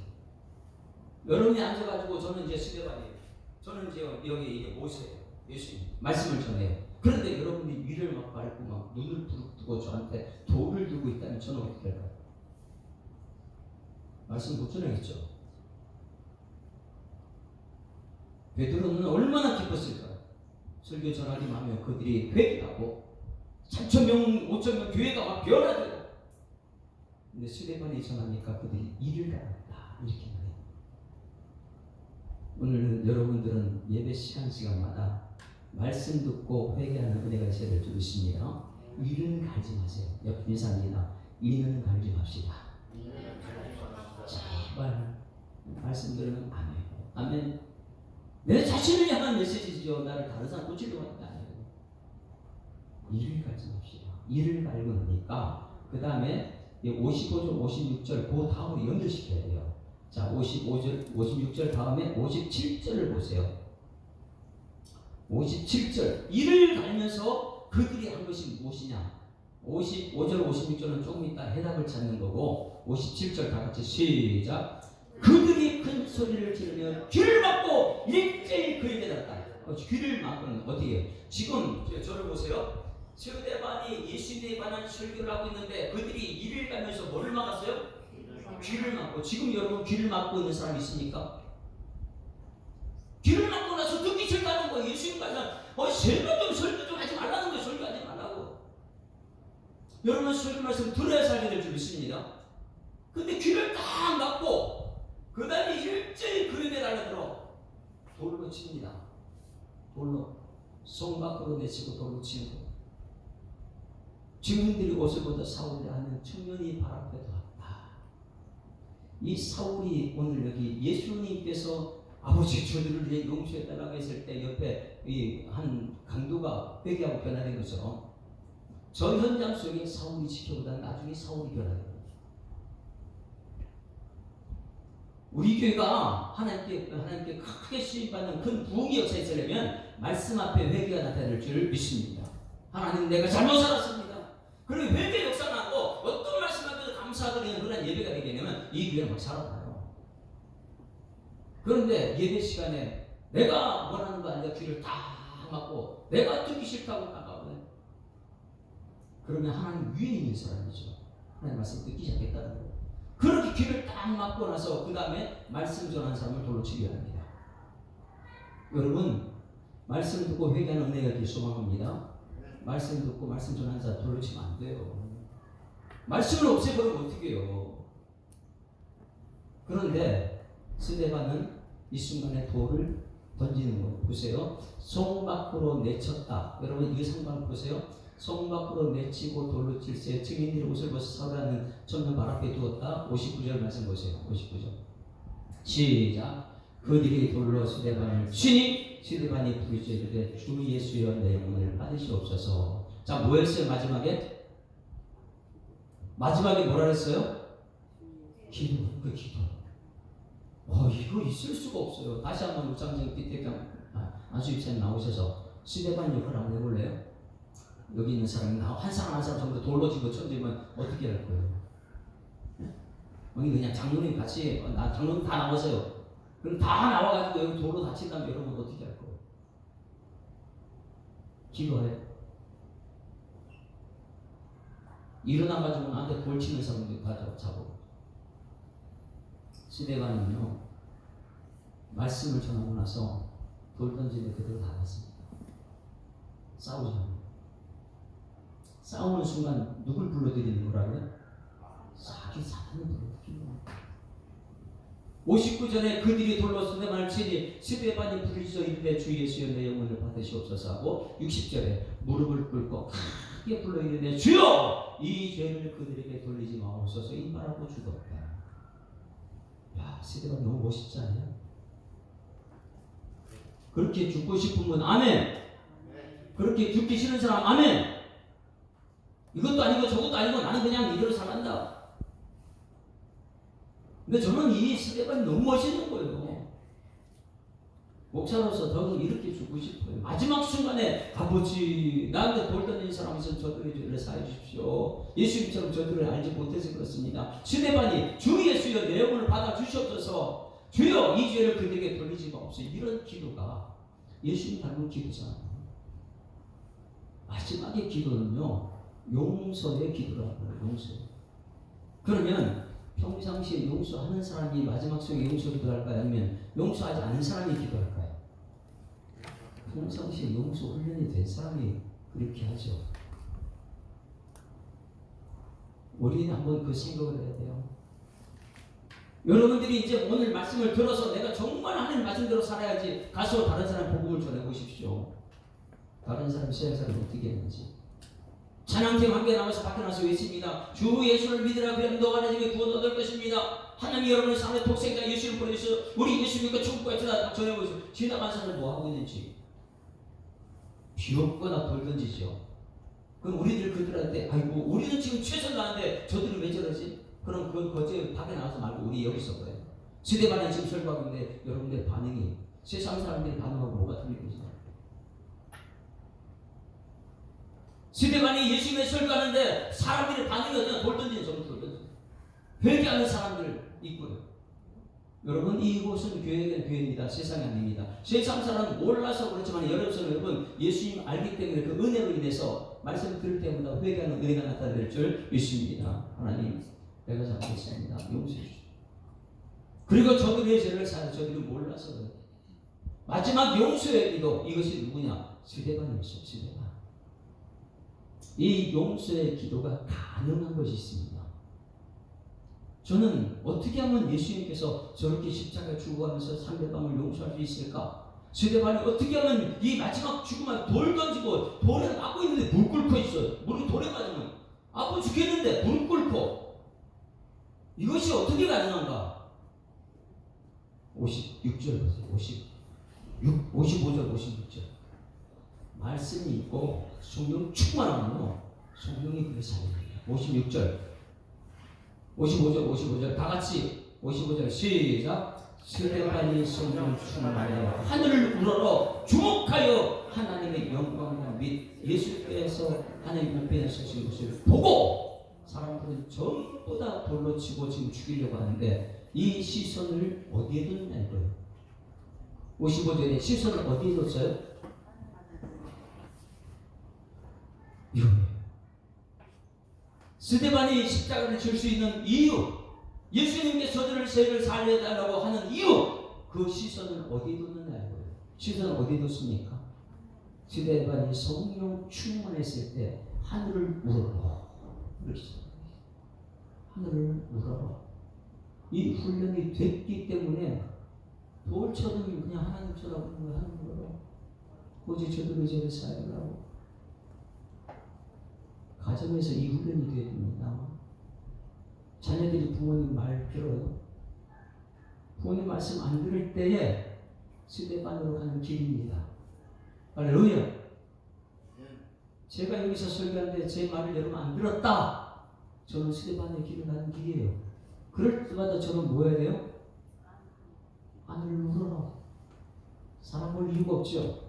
여러분이 앉아가지고 저는 이제 시대관이에요. 저는 이제 여기 이게 모세예요. 예수님 말씀을 전해요. 그런데 여러분이 위를 막 밟고 막 눈을 부릅뜨고 저한테 돌을 두고 있다면 저는 어떻게 할까요? 말씀 못 전하겠죠. 베드로는 얼마나 기뻤을까요? 설교 전하기만 하면 그들이 회개하고 3,000명, 5,000명 교회가 막 변화되고. 근데 스데반이 전하니까 그들이 이를 갈았다 이렇게 말해요. 오늘은 여러분들은 예배 시간마다 말씀 듣고 회개하는 은혜가 있어야 될 줄 믿습니다. 이는 갈지 마세요. 옆 인사입니다. 이는 갈지 맙시다. 제발 말씀 들으면 아멘. 아멘. 내 자신을 향한 메시지죠. 나를 다른 사람 꽂으려고 하는 게 아니에요. 이를 갈지 맙시다. 이를 갈고 나니까 그 다음에 55절, 56절 그 다음으로 연결시켜야 돼요. 자, 55절, 56절 다음에 57절을 보세요. 57절 이를 갈면서 그들이 한 것이 무엇이냐? 55절, 56절은 조금 이따 해답을 찾는 거고 57절 다 같이 시작. 그들이 큰 소리를 지르며 귀를 막고 일제히 그에게 닿았다. 귀를 막고는 어떻게 해요? 지금 저를 보세요. 스데반이 예수님에 관한 설교를 하고 있는데 그들이 이를 가면서 뭐를 막았어요? 귀를 막고. 지금 여러분 귀를 막고 있는 사람이 있습니까? 귀를 막고 나서 듣기 싫다는 거예요. 예수님 관련 설교 좀 하지 말라는 거예요. 설교하지 말라고. 여러분 설교 말씀 들어야 살게 될 줄 믿습니다. 근데 귀를 딱 막고 그 다음에 일제히 그림에 달라들어 돌로 칩니다. 돌로 성 밖으로 내치고 돌로 치는 거예요. 증인들이 옷을 벗어 사울을 하는 청년이 발 앞에 뒀다. 이 사울이 오늘 여기 예수님께서 아버지 저들을 위해 용서해달라고 했을 때 옆에 이 한 강도가 회개하고 변화된 것처럼 저 현장 속에 사울이 지켜보다 나중에 사울이 변화된 거예요. 우리 교회가 하나님께 크게 수입받는 큰 부흥의 역사에 있으려면 말씀 앞에 회개가 나타날 줄 믿습니다. 하나님 내가 잘못 살았습니다. 그리고 회개 역사가 나고 어떤 말씀 앞에서 감사드리는 그런 예배가 되게 되면 이 교회는 막 살아나요. 그런데 예배 시간에 내가 원하는 거 아니라 귀를 다 막고 내가 듣기 싫다고 나가버려요. 그러면 하나님 위에 있는 사람이죠. 하나님 말씀 듣기 시작했다는 거예요. 그렇게 귀를 딱 막고 나서 그 다음에 말씀 전하는 사람을 돌로 치려야 합니다. 여러분 말씀 듣고 회개하는 은혜가 있길 소망합니다. 말씀 듣고 말씀 전하는 사람 돌로 치면 안 돼요. 말씀을 없애버리면 어떻게 해요? 그런데 스데반은 이 순간에 돌을 던지는 거예요. 보세요. 성 밖으로 내쳤다. 여러분 이 상황 보세요. 성 밖으로 내치고 돌로 칠세 증인들이 옷을 벗어 사울하는 청년 발 앞에 두었다. 59절 말씀 보세요. 59절 시작. 그들이 돌로 스데반을 치니 스데반이 부르짖어 이르되 주 예수여 내 영혼을 받으시옵소서. 자 뭐였어요? 마지막에 뭐라 했어요? 기도. 그 기도. 이거 있을 수가 없어요. 다시 한번 묵상장 피태경 안수입사님 나오셔서 스데반 역할 한번 해볼래요? 여기 있는 사람이 한 사람 전부 돌로 집어 쳐지면 어떻게 할 거예요? 그냥 장로님 같이 장로님 다 나오세요. 그럼 다 나와가지고 여기 돌로 다친다면 여러분 어떻게 할 거예요? 기도해. 일어나가지고 나한테 돌 치는 사람들 다 잡고. 스데반은요 말씀을 전하고 나서 돌 던지는 그대로 나갔습니다. 싸우지 않아요. 싸우는 순간 누굴 불러들이는 거라고요? 자기 사단을 불러들이는 거예요. 59절에 그들이 돌로 스데반을 치니 스데반이 부르짖어 이르되 주 예수여 내 영혼을 받으시옵소서 하고 60절에 무릎을 꿇고 크게 불러 이르되 주여 이 죄를 그들에게 돌리지 마옵소서 이 말하고 죽었다. 야, 스데반 너무 멋있지 않아요? 그렇게 죽고 싶으면 아멘. 그렇게 죽기 싫은 사람 아멘. 이것도 아니고 저것도 아니고 나는 그냥 이대로 살란다. 근데 저는 이 스데반이 너무 멋있는 거예요. 목사로서 저도 이렇게 죽고 싶어요. 마지막 순간에 아버지 나한테 돌 던진 사람 있으면 저들의 죄를 사해 주십시오. 예수님처럼 저들을 알지 못해서 그렇습니다. 스데반이 주 예수여 내 영혼을 받아 주시옵소서. 주여 이 죄를 그들에게 돌리지 마옵소서. 이런 기도가 예수님 닮은 기도잖아요. 마지막의 기도는요 용서의 기도라고요. 용서. 그러면 평상시에 용서하는 사람이 마지막 속에 용서 기도할까요? 아니면 용서하지 않는 사람이 기도할까요? 평상시에 용서 훈련이 된 사람이 그렇게 하죠. 우리는 한번 그 생각을 해야 돼요. 여러분들이 이제 오늘 말씀을 들어서 내가 정말 하는 말씀대로 살아야지 가서 다른 사람 복음을 전해보십시오. 다른 사람 세상 사람 어떻게 했는지. 찬양팀 함께 나와서 밖에 나와서 외칩니다. 주 예수를 믿으라 그러면 너가 내 집에 구원 얻을 것입니다. 하나님 여러분의 삶의 독생자 예수를 보내주셔서 우리 예수님과 천국까지 다 전해보시고 지나간 사람은 뭐하고 있는지 비웃거나 돌 던지죠. 그럼 우리들 그들한테 아이고 우리는 지금 최선을 다하는데 저들은 왜 저러지? 그럼 그 거제 밖에 나가서 말고 우리 여기 있어 봐요. 스데반이 지금 설교하고 있는데 여러분들 반응이 세상 사람들이 반응하고 뭐가 틀리겠어요? 스데반이 예수님의 설교하는데 사람들의 반응이 어쩌나 돌 던지는 저를 돌 던지는 회개하는 사람들 있고요. 여러분 이곳은 교회입니다. 세상이 아닙니다. 세상 사람은 몰라서 그렇지만 여러분 예수님 알기 때문에 그 은혜로 인해서 말씀을 들을 때마다 회개하는 은혜가 나타날 줄 믿습니다. 하나님 내가 잘못했습니다. 용서해 주십시오. 그리고 저들의 죄를 사는 저들이 몰라서 그래요. 마지막 용서의 기도 이것이 누구냐? 스데반이었어요. 스데반. 이 용서의 기도가 가능한 것이 있습니다. 저는 어떻게 하면 예수님께서 저렇게 십자가에 죽어가면서 상대방을 용서할 수 있을까? 스데반이 어떻게 하면 이 마지막 죽음을 돌 던지고 돌에 맞고 있는데 물 끓고 있어요. 물이 돌에 맞으면 아파 죽겠는데 물 끓고 이것이 어떻게 가능한가? 56절 보세요. 55절 56절 말씀이 있고 성령 충만하면요 성령이 그래서 56절 55절 다 같이 55절 시작. 스데반이 성령 충만하여 하늘을 우러러 주목하여 하나님의 영광과 및 예수께서 하나님 우편에 서신 것을 보고 사람들은 전부 다 돌로 치고 지금 죽이려고 하는데 이 시선을 어디에 뒀냐 이거예요. 55절에 시선을 어디에 뒀어요? 이거예요. 스데반이 십자가를 질 수 있는 이유, 예수님께 저들을 죄를 살려달라고 하는 이유, 그 시선을 어디에 뒀느냐 이거예요. 시선을 어디에 뒀습니까? 스데반이 성령 충만했을 때 하늘을 우러러 이렇게 하늘을 우러러 이 훈련이 됐기 때문에 돌처럼 그냥 하나님 쳐다보는 거예요. 하늘 우러러 오직 저들의 죄를 살려달라고. 가정에서 이 훈련이 되어야 됩니다. 자녀들이 부모님 말 들어요. 부모님 말씀 안 들을 때에 스데반으로 가는 길입니다. 할렐루야. 제가 여기서 설교하는데 제 말을 여러분 안 들었다. 저는 스데반의 길을 가는 길이에요. 그럴 때마다 저는 뭐 해야 돼요? 하늘을 우러러. 사람 볼 이유가 없죠.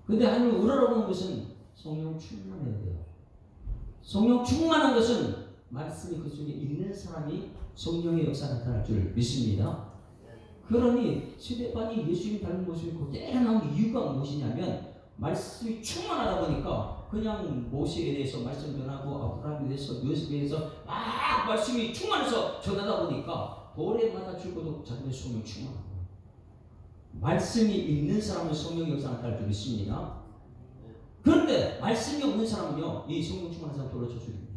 근데 하늘을 우러러보는 것은 성령 충만해야 돼요. 성령 충만한 것은 말씀이 그 속에 있는 사람이 성령의 역사 나타날 줄 믿습니다. 그러니 스데반이 예수님 닮은 모습이 그대로 나온 이유가 무엇이냐면 말씀이 충만하다 보니까 그냥 모세에 대해서 말씀 전하고 아브라함에 대해서 요셉에 대해서 막 말씀이 충만해서 전하다 보니까 돌에마다 죽어도 자기의 성령 충만하고 말씀이 있는 사람은 성령의 역사 나타날 줄 믿습니다. 그런데 말씀이 없는 사람은요 이 성령 충만한 사람 돌로 쳐 죽입니다.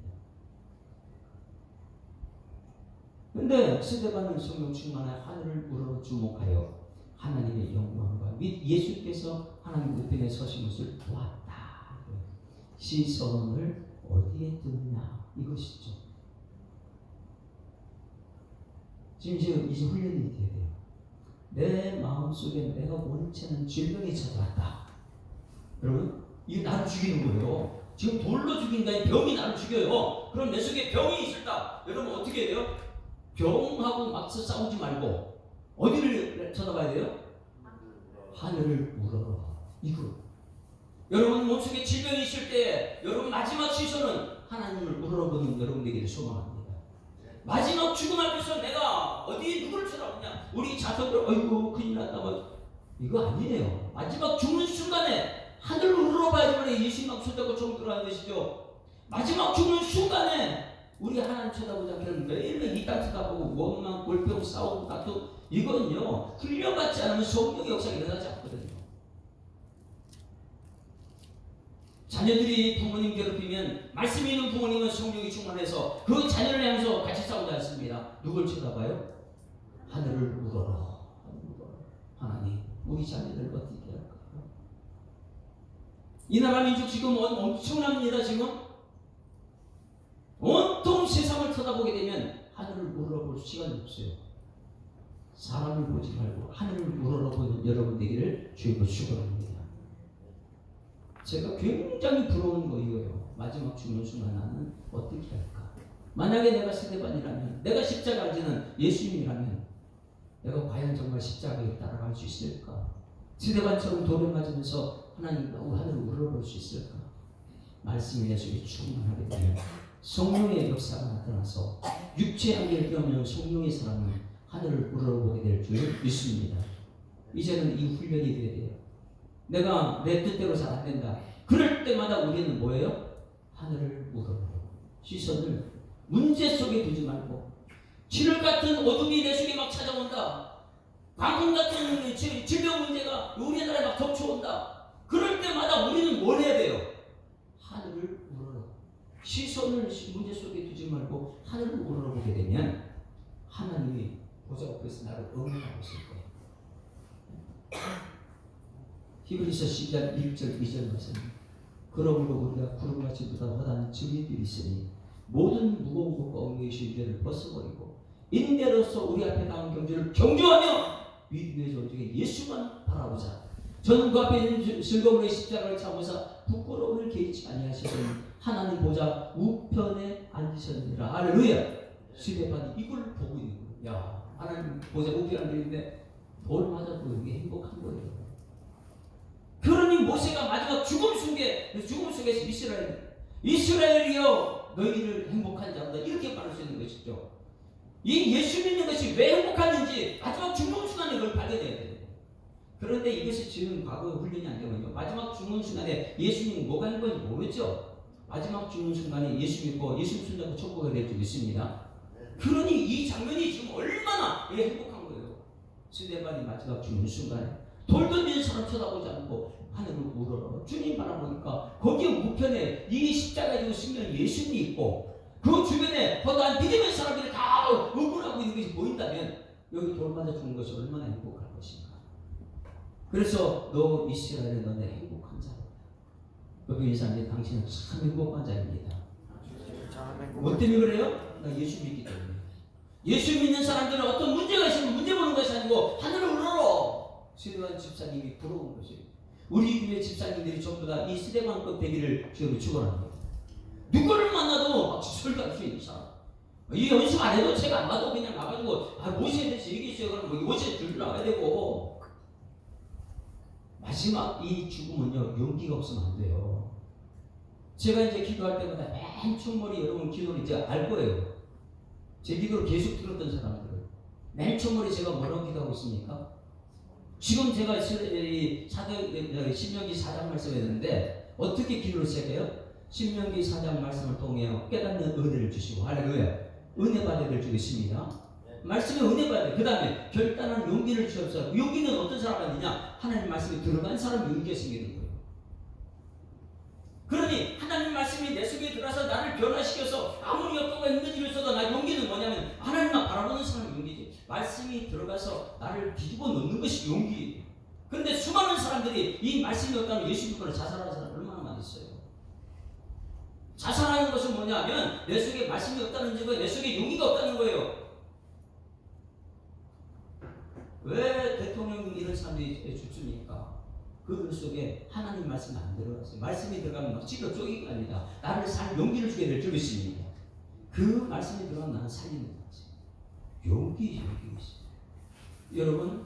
근데 스데반은 성령 충만하여 하늘을 우러러 주목하여 하나님의 영광과 및 예수께서 하나님 우편에 서신 것을 보았다. 시선을 어디에 두느냐 이것이죠. 지금 이제 훈련이 돼야 돼요. 내 마음속에 내가 원치 않는 질병이 찾아왔다. 여러분 이거 나를 죽이는 거예요. 지금 돌로 죽인다. 병이 나를 죽여요. 그럼 내 속에 병이 있었다. 여러분 어떻게 해야 돼요? 병하고 막서 싸우지 말고 어디를 쳐다봐야 돼요? 하늘을 우러러. 이거 여러분 몸속에 질병이 있을 때 여러분 마지막 시선은 하나님을 우러러보는 여러분에게 소망합니다. 마지막 죽음 앞에서 내가 어디 누구를 쳐다보냐, 우리 자손들 어이구 큰일 났다 뭐 이거 아니에요. 마지막 죽는 순간에 하늘을 우러러봐야지만 예수님 손잡고 총 들어가는 것이죠. 마지막 죽는 순간에 우리 하나님 쳐다보지 않고는 매일매일 이 땅 쳐다보고 원망, 골병, 싸우고 다투 이거는요 훈련받지 않으면 성령의 역사가 일어나지 않거든요. 자녀들이 부모님 괴롭히면 말씀이 있는 부모님은 성령이 충만해서 그 자녀를 향해서 같이 싸우지 않습니다. 누굴 쳐다봐요? 하늘을 우러러. 하나님 우리 자녀들 어떻게 할까요? 이 나라 민족 지금 엄청납니다. 지금 온통 세상을 쳐다보게 되면 하늘을 우러러볼 시간이 없어요. 사람을 보지 말고 하늘을 우러러보는 여러분 되기를 주님으로 축원합니다. 제가 굉장히 부러운 거 이거예요. 마지막 죽는 순간 나는 어떻게 할까? 만약에 내가 스데반이라면, 내가 십자가를 지는 예수님이라면 내가 과연 정말 십자가에 따라갈 수 있을까? 스데반처럼 돌을 맞으면서 하나님과 하늘을 우러러볼 수 있을까? 말씀이 내 속에 충만하게 되면 성령의 역사가 나타나서 육체의 한계를 뛰어넘는 성령의 사람은 하늘을 우러러보게 될 줄 믿습니다. 이제는 이 훈련이 되어야 돼요. 내가 내 뜻대로 잘 안 된다. 그럴 때마다 우리는 뭐예요? 하늘을 우러러. 시선을 문제 속에 두지 말고, 칠흑 같은 어둠이 내 속에 막 찾아온다. 광풍 같은 질병 문제가 우리나라에 막 덮쳐온다. 그럴 때마다 우리는 뭘 해야 돼요? 하늘을 우러러. 시선을 문제 속에 두지 말고 하늘을 우러러보게 되면 하나님이 보좌 앞에서 나를 응원하고 있을 거예요. 히브리서 10장 1절 2절 말씀. 그러므로 우리가 구름같이 보다 허다한 증인들이 있으니 모든 무거운 것과 엉뚱의 죄를 벗어버리고 인내로서 우리 앞에 나온 경주를 경주하며 믿음의 존중에 예수만 바라보자. 저는 그 앞에 있는 즐거움의 십자가를 참으사 부끄러움을 개의치 아니하시더니 하나님 보좌 우편에 앉으셨느니라. 할렐루야. 스데반이 이걸 보고 있는 거예요. 야, 하나님 보좌 우편에 앉아있는데 돌 맞아도 이게 행복한 거예요. 그러니 모세가 마지막 죽음 속에서 이스라엘이여 너희를 행복한 자로다 이렇게 말할 수 있는 것이죠. 이 예수 믿는 것이 왜 행복한지 마지막 죽는 순간에 그걸 발견해야 돼요. 그런데 이것이 지금 과거 훈련이 안 되면요, 마지막 죽는 순간에 예수님 뭐가 행복한지 모르죠. 마지막 죽는 순간에 예수 믿고 예수 손잡고 천국에 될 줄 믿습니다. 그러니 이 장면이 지금 얼마나 행복한 거예요. 스데반이 마지막 죽는 순간에 돌 던지는 사람 쳐다보지 않고 하늘을 우러러 주님 바라보니까 거기에 우편에 이 십자가에 지고 승리한 예수님이 있고 그 주변에 허다한 믿음의 사람들이 다 응원하고 있는 것이 보인다면 여기 돌 맞아 죽는 것이 얼마나 행복할 것인가. 그래서 너 이스라엘에 너네 행복한 자다. 여기 이 사람들이 당신은 참 행복한 자입니다. 뭐 때문에 그래요? 나 예수 믿기 때문에. 예수 믿는 사람들은 어떤 문제가 있으면 문제 보는 것이 아니고 하늘을 우러러. 스데반 집사님이 부러운 것이에요. 우리 교회 집사님들이 전부 다 이 스데반급 되기를 주로 축원합니다. 누구를 만나도 막 설교할 수 있는 사람. 이 연습 안 해도 제가 안 봐도 그냥 나가지고 모세에 대해서 얘기했어요. 그럼 모세 줄 나가야 되고. 마지막 이 죽음은요 용기가 없으면 안 돼요. 제가 이제 기도할 때마다 맨 첫머리 여러분 기도를 이제 알 거예요. 제 기도를 계속 들었던 사람들은 맨 첫머리 제가 뭐라고 기도하고 있습니까? 지금 제가 신명기 4장 말씀했는데 어떻게 기도를 시작해요? 신명기 4장 말씀을 통해 깨닫는 은혜를 주시고, 할렐루야, 은혜 받아야 될 줄 있습니다. 말씀에 은혜 받아야 돼. 그 다음에 결단한 용기를 주옵소서. 용기는 어떤 사람이냐? 하나님 말씀에 들어간 사람 용기가 생기는 거예요. 그러니 하나님 말씀이 내 속에 들어와서 나를 변화시켜서 아무리 역경과 힘든 일을 써도 나 용기는 뭐냐면 하나님만 바라보는 말씀이 들어가서 나를 뒤집어 놓는 것이 용기예요. 그런데 수많은 사람들이 이 말씀이 없다면 예수 믿고 자살하는 사람 얼마나 많이 있어요. 자살하는 것은 뭐냐면 내 속에 말씀이 없다는 거예요. 내 속에 용기가 없다는 거예요. 왜 대통령 이런 사람들이 죽습니까? 그들 속에 하나님 말씀이 안 들어갔어요. 말씀이 들어가면 막 찔러 쪼개가 아니다. 나를 살 용기를 주게 될 줄 믿습니다. 그 말씀이 들어가면 나는 살리는 거지. 용기 있어요. 여러분,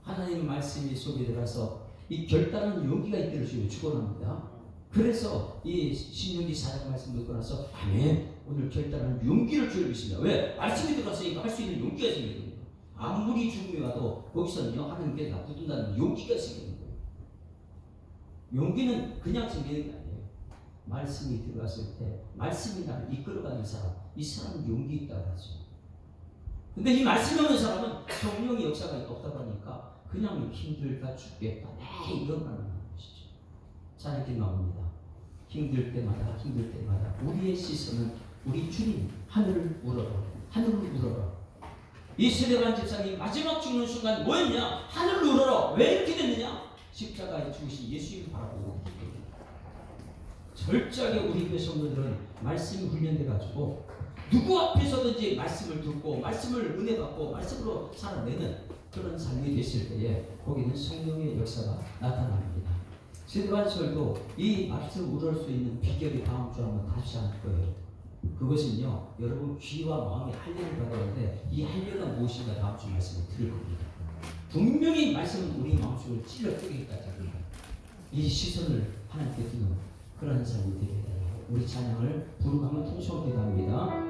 하나님의 말씀이 속에 들어가서 이 결단하는 용기가 있기를 주님 축원합니다. 그래서 이 신명기 4장 말씀 듣고 나서 아멘, 오늘 결단하는 용기를 주여 믿습니다. 왜? 말씀이 들어갔으니까 할 수 있는 용기가 생기거든요. 아무리 죽음이 와도 거기서는요 하나님께 나쁘든다는 용기가 생기는 거예요. 용기는 그냥 생기는 게 아니에요. 말씀이 들어갔을 때 말씀이 나를 이끌어가는 사람, 이 사람은 용기 있다고 하죠. 근데 이 말씀이 없는 사람은 성령의 역사가 없다고 하니까 그냥 힘들다 죽겠다 이런 말만 하는 것이죠. 자, 이렇게 나옵니다. 힘들 때마다 우리의 시선은 우리 주님 하늘을 우러러, 하늘을 우러러. 이 스데반 집사님 마지막 죽는 순간 뭐였냐? 하늘을 우러러. 왜 이렇게 됐느냐? 십자가에 죽으신 예수님을 바라보고 철저하게 우리 교회 성도들은 말씀 훈련돼 가지고 누구 앞에서든지 말씀을 듣고 말씀을 은혜 받고 말씀으로 살아내는 그런 삶이 됐을 때에 거기는 성령의 역사가 나타납니다. 스데반설도 이 말씀을 우러러 수 있는 비결이 다음 주에 한번 다시 할 거예요. 그것은요, 여러분 귀와 마음의 할례를 받았는데 이 할례가 무엇인가 다음 주 말씀을 드릴 겁니다. 분명히 말씀은 우리 마음속을 찔러 쪼개기까지 합니다. 이 시선을 하나님께 두는 그런 삶이 되게 돼요. 우리 찬양을 부르고 한번 통성하게 합니다.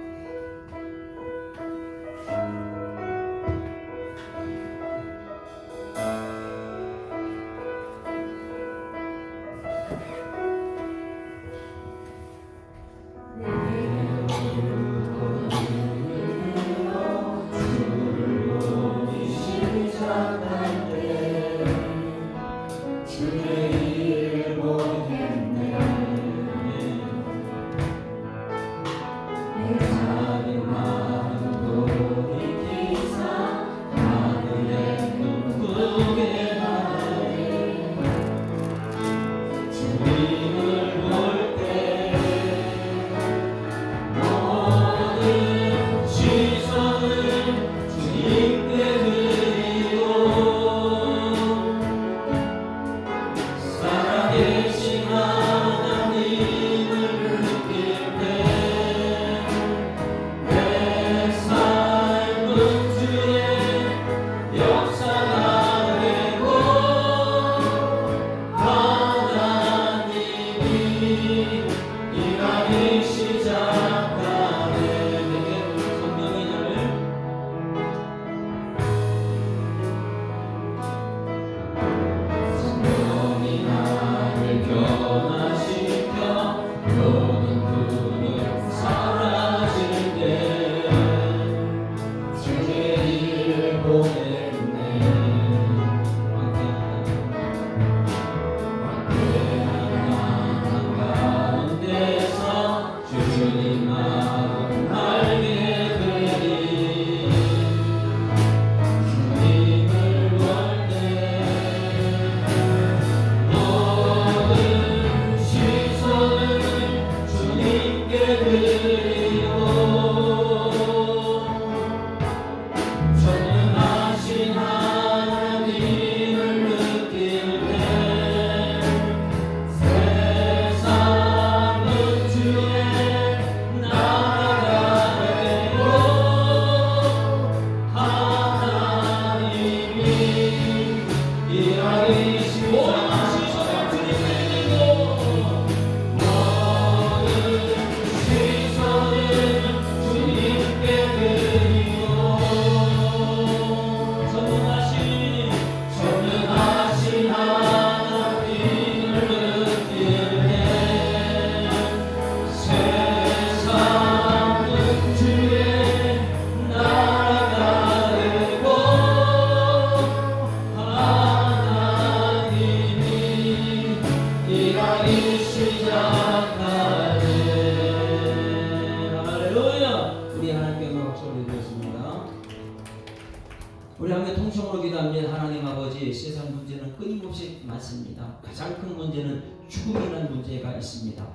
우리 함께 통성으로 기도합니다. 하나님 아버지, 세상 문제는 끊임없이 많습니다. 가장 큰 문제는 죽음이라는 문제가 있습니다.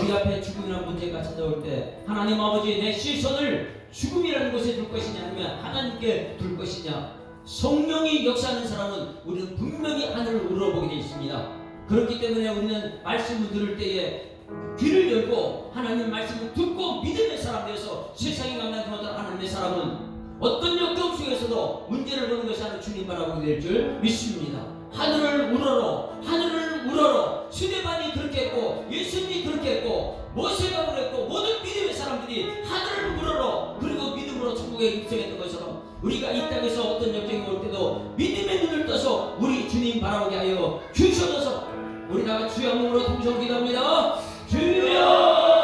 우리 앞에 죽음이라는 문제가 찾아올 때 하나님 아버지, 내 시선을 죽음이라는 곳에 둘 것이냐 아니면 하나님께 둘 것이냐, 성령이 역사하는 사람은 우리는 분명히 하늘을 우러보게 되어 있습니다. 그렇기 때문에 우리는 말씀을 들을 때에 귀를 열고 하나님 말씀을 듣고 믿음의 사람 되어서 세상에 강한 어떤 하나님의 사람은 어떤 역경 속에서도 문제를 보는 것이 아니라 주님 바라보게 될 줄 믿습니다. 하늘을 우러러, 하늘을 우러러. 스데반이 그렇게 했고 예수님이 그렇게 했고 모세가 그랬고 모든 믿음의 사람들이 하늘을 우러러 그리고 믿음으로 천국에 입성했던 것처럼 우리가 이 땅에서 어떤 역경이 올 때도 믿음의 눈을 떠서 우리 주님 바라보게 하여 주셔서 우리 다 같이 주여 몸으로 통성 기도합니다. 주여!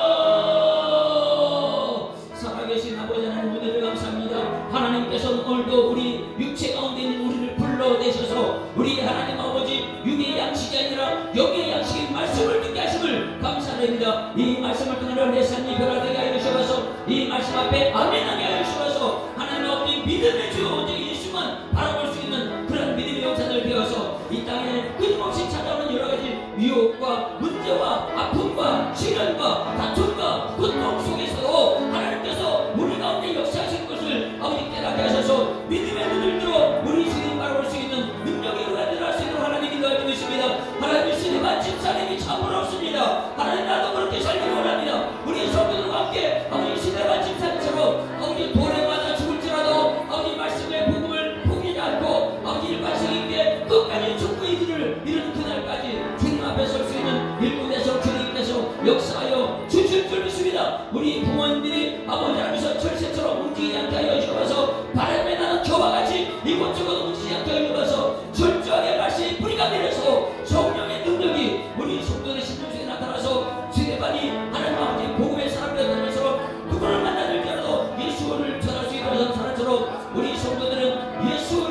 살아계신 아버지 하나님 은혜를 감사합니다. 하나님께서는 오늘도 우리 육체 가운데 있는 우리를 불러내셔서 우리 하나님 아버지 육의 양식이 아니라 영의 양식인 말씀을 듣게 하심을 감사드립니다. 이 말씀을 통하여 내 삶이 변화되게 하여 주셔서 이 말씀 앞에 아멘하게 하여 주셔서 하나님 아버지 믿음의 주 오직 예수만 바라볼 수 있는 그런 믿음의 영혼들 되어서 이 땅에 끊임없이 찾아오는 여러 가지 유혹과 문제와 아픔과 시련과 다툼과 고통 속에서도 하나님께서 우리 가운데 역사하실 것을 아버지 깨닫게 하셔서 믿음의 눈을 들어 우리 주님 바라볼 수 있는 능력이 우리가 수 있도록 하나님 인도하여 주십니다. 하나님 스데반 집사님이 참으로 없습니다. 하나님 나도 그렇게 살기를 원합니다. 우리 성도들과 함께 아버지 스데반 집사님처럼 아버지 돌에 맞아 죽을지라도 아버지 말씀의 복음을 포기하지 않고 아버지 일관성 있게 끝까지 천국의 길을 이루는 그날까지 주님 앞에 설 수 있는 일꾼에서 주님께서 역사하여 주실 줄 믿습니다. 우리 부모님들이 아버지 하면서 철새처럼 움직이지 않게 하여 주셔서 바람에 나는 겨와 같이 이곳저곳 움직이지 않게 하여 주셔서 철저하게 말씀이 뿌리가 내려서 성령의 능력이 우리 성도의 심령 속에 나타나서 스데반이 하나님 아버지 복음의 사람들 되면서 누구를 만나들지라도 예수를 전할 수 있도록 사람처럼 우리 성도들은 예수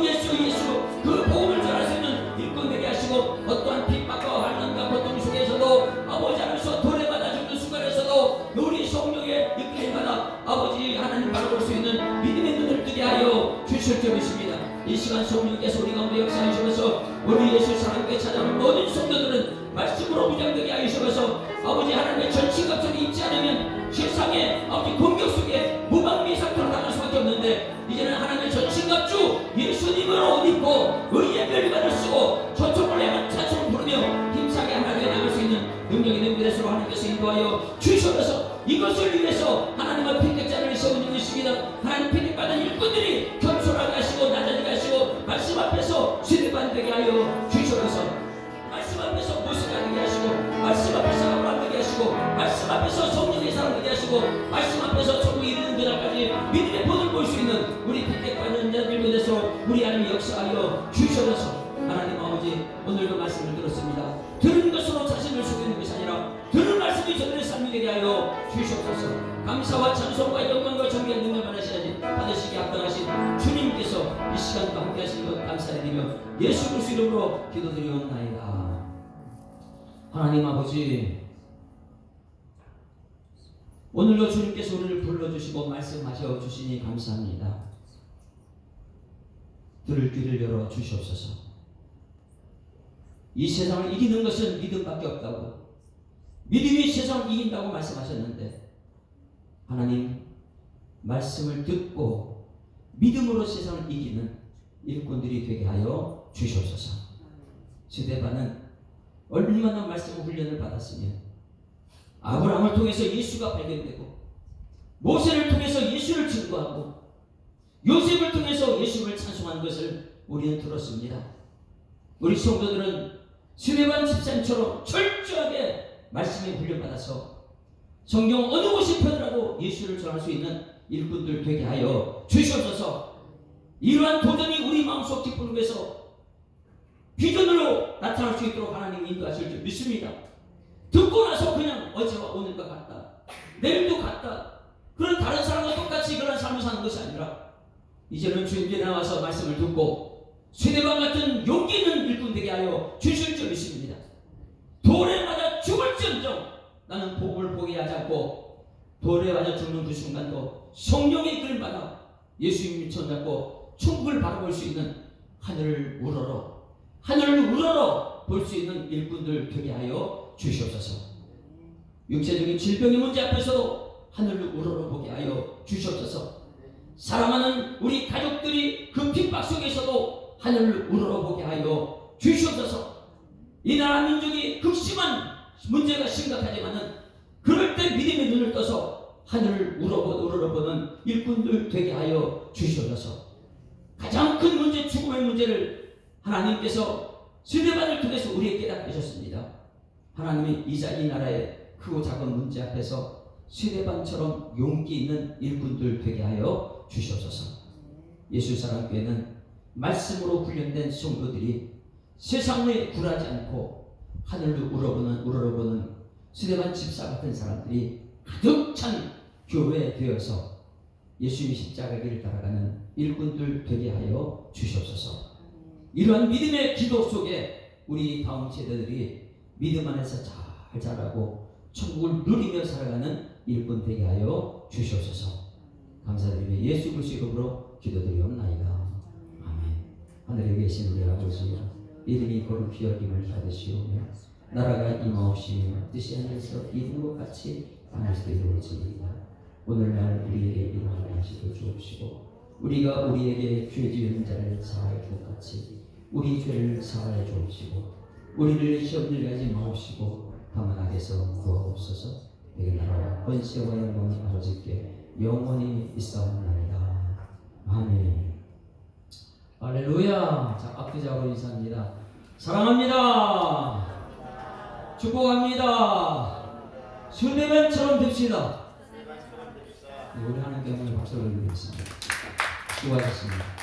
그 복음을 전할 수 있는 일꾼 되게 하시고 어떠한 핍박과 환난과 고통 속에서도 아버지 하면서 돌에 맞아 죽는 순간에서도 우리 성령의 이끌림마다 아버지 하나님 바라볼 수 있는 믿음의 눈을 뜨게 하여 주실 줄 믿습니다. 이 시간 성령께서 우리 가운데 역사해 주셔서 우리 예수 사랑께 찾아오는 모든 성도들은 말씀으로 무장되게 하여 주셔서 아버지 하나님의 전신갑주를 입지 않으면 세상에 아버지 공격 속에 무방비 상태로 당할 수밖에 없는데 이제는 하나님의 전신갑주 예수님으로 옷 입고 의의 멸관을 쓰고 저쪽을 향한 찬송을 부르며 힘차게 하나님께 나갈 수 있는 능력 있는 미래스로 하나님께서 인도하여 주셔서 이것을 위해서 하나님의 핑계자를 세우는 것입니다. 하나님 핑계받은 일꾼들이 겸손하게 하시고 낮아지게 하시고 말씀 앞에서 스데반 되게 하여 주셔서 말씀 앞에서 모세가 되게 하시고 말씀 앞에서 아브라함 되게 하시고 말씀 앞에서 성령의 사람 되게 하시고 말씀 앞에서 천국에 이르는 그날까지 믿음의 본을 볼 수 있는 우리 핑계받는 자들 위해서 우리 하나님 역사하여 주셔서 하나님 아버지 오늘도 말씀을 들었습니다. 들은 것으로 자신을 속이는 것이 아니라 들은 말씀이 저들의 삶이 되게 하여 주시옵소서. 감사와 찬송과 영광과 존귀한 능력을 받으시기 합당하신 주님께서 이 시간과 함께 하신 것 감사드리며 예수 그리스도 이름으로 기도드리옵나이다. 하나님 아버지, 오늘도 주님께서 우리를 불러주시고 말씀하셔 주시니 감사합니다. 들을 귀를 열어 주시옵소서. 이 세상을 이기는 것은 믿음밖에 없다고, 믿음이 세상을 이긴다고 말씀하셨는데 하나님 말씀을 듣고 믿음으로 세상을 이기는 일꾼들이 되게 하여 주시옵소서. 스데반은 얼마나 말씀 훈련을 받았으면 아브라함을 통해서 예수가 발견되고 모세를 통해서 예수를 증거하고 요셉을 통해서 예수를 찬송한 것을 우리는 들었습니다. 우리 성도들은 스데반 집사님처럼 철저하게 말씀에 훈련받아서 성경 어느 곳이 펴더라도 예수를 전할 수 있는 일꾼들 되게 하여 주시옵소서. 이러한 도전이 우리 마음속 깊은 곳에서 비전으로 나타날 수 있도록 하나님 인도하실 줄 믿습니다. 듣고 나서 그냥 어제와 오늘과 같다, 내일도 같다, 그런 다른 사람과 똑같이 그런 삶을 사는 것이 아니라 이제는 주님께 나와서 말씀을 듣고 스데반 같은 용기 있는 일꾼 되게 하여 주실 줄 믿습니다. 돌에 맞아 죽을지언정 나는 복음을 포기하지 않고 돌에 맞아 죽는 그 순간도 성령의 이끌림 받아 예수님을 손잡고 천국을 바라볼 수 있는 하늘을 우러러 볼 수 있는 일꾼들 되게 하여 주시옵소서. 육체적인 질병의 문제 앞에서도 하늘을 우러러 보게 하여 주시옵소서. 사랑하는 우리 가족들이 그 핍박 속에서도 하늘을 우러러 보게 하여 주시옵소서. 이 나라 민족이 극심한 문제가 심각하지만은 그럴 때 믿음의 눈을 떠서 하늘을 우러러보는 일꾼들 되게 하여 주시옵소서. 가장 큰 문제, 죽음의 문제를 하나님께서 스데반을 통해서 우리에게 깨닫게 하셨습니다. 하나님이 이 나라의 크고 작은 문제 앞에서 스데반처럼 용기 있는 일꾼들 되게 하여 주시옵소서. 예수사랑교회는 말씀으로 훈련된 성도들이 세상에 굴하지 않고 하늘을 우러러보는 스데반 집사 같은 사람들이 가득 찬 교회 되어서 예수님의 십자가 길을 따라가는 일꾼들 되게 하여 주시옵소서. 이러한 믿음의 기도 속에 우리 다음 세대들이 믿음 안에서 잘 자라고 천국을 누리며 살아가는 일꾼 되게 하여 주시옵소서. 감사드리며 예수 그리스도의 이름으로 기도드리옵나이다. 아멘. 하늘에 계신 우리 아버지, 이름이 거룩히 여김을 받으시오며 나라가 임하옵시며 뜻이 하늘에서 이룬 것 같이 땅에서도 이루어지리이다. 오늘날 우리에게 일용할 양식을 주옵시고 우리가 우리에게 죄 지은 자를 사하여 줄 것 같이 우리 죄를 사하여 주옵시고 우리를 시험을 가지 마옵시고 다만 악에서 구하옵소서. 내게 나라와 권세와 영광이 아버지께 영원히 있사옵나이다. 아멘. 할렐루야. 자, 앞뒤자로 인사합니다. 사랑합니다. 축복합니다. 스데반처럼 됩시다. 우리 하나님께 박수를 드리겠습니다. 수고하셨습니다.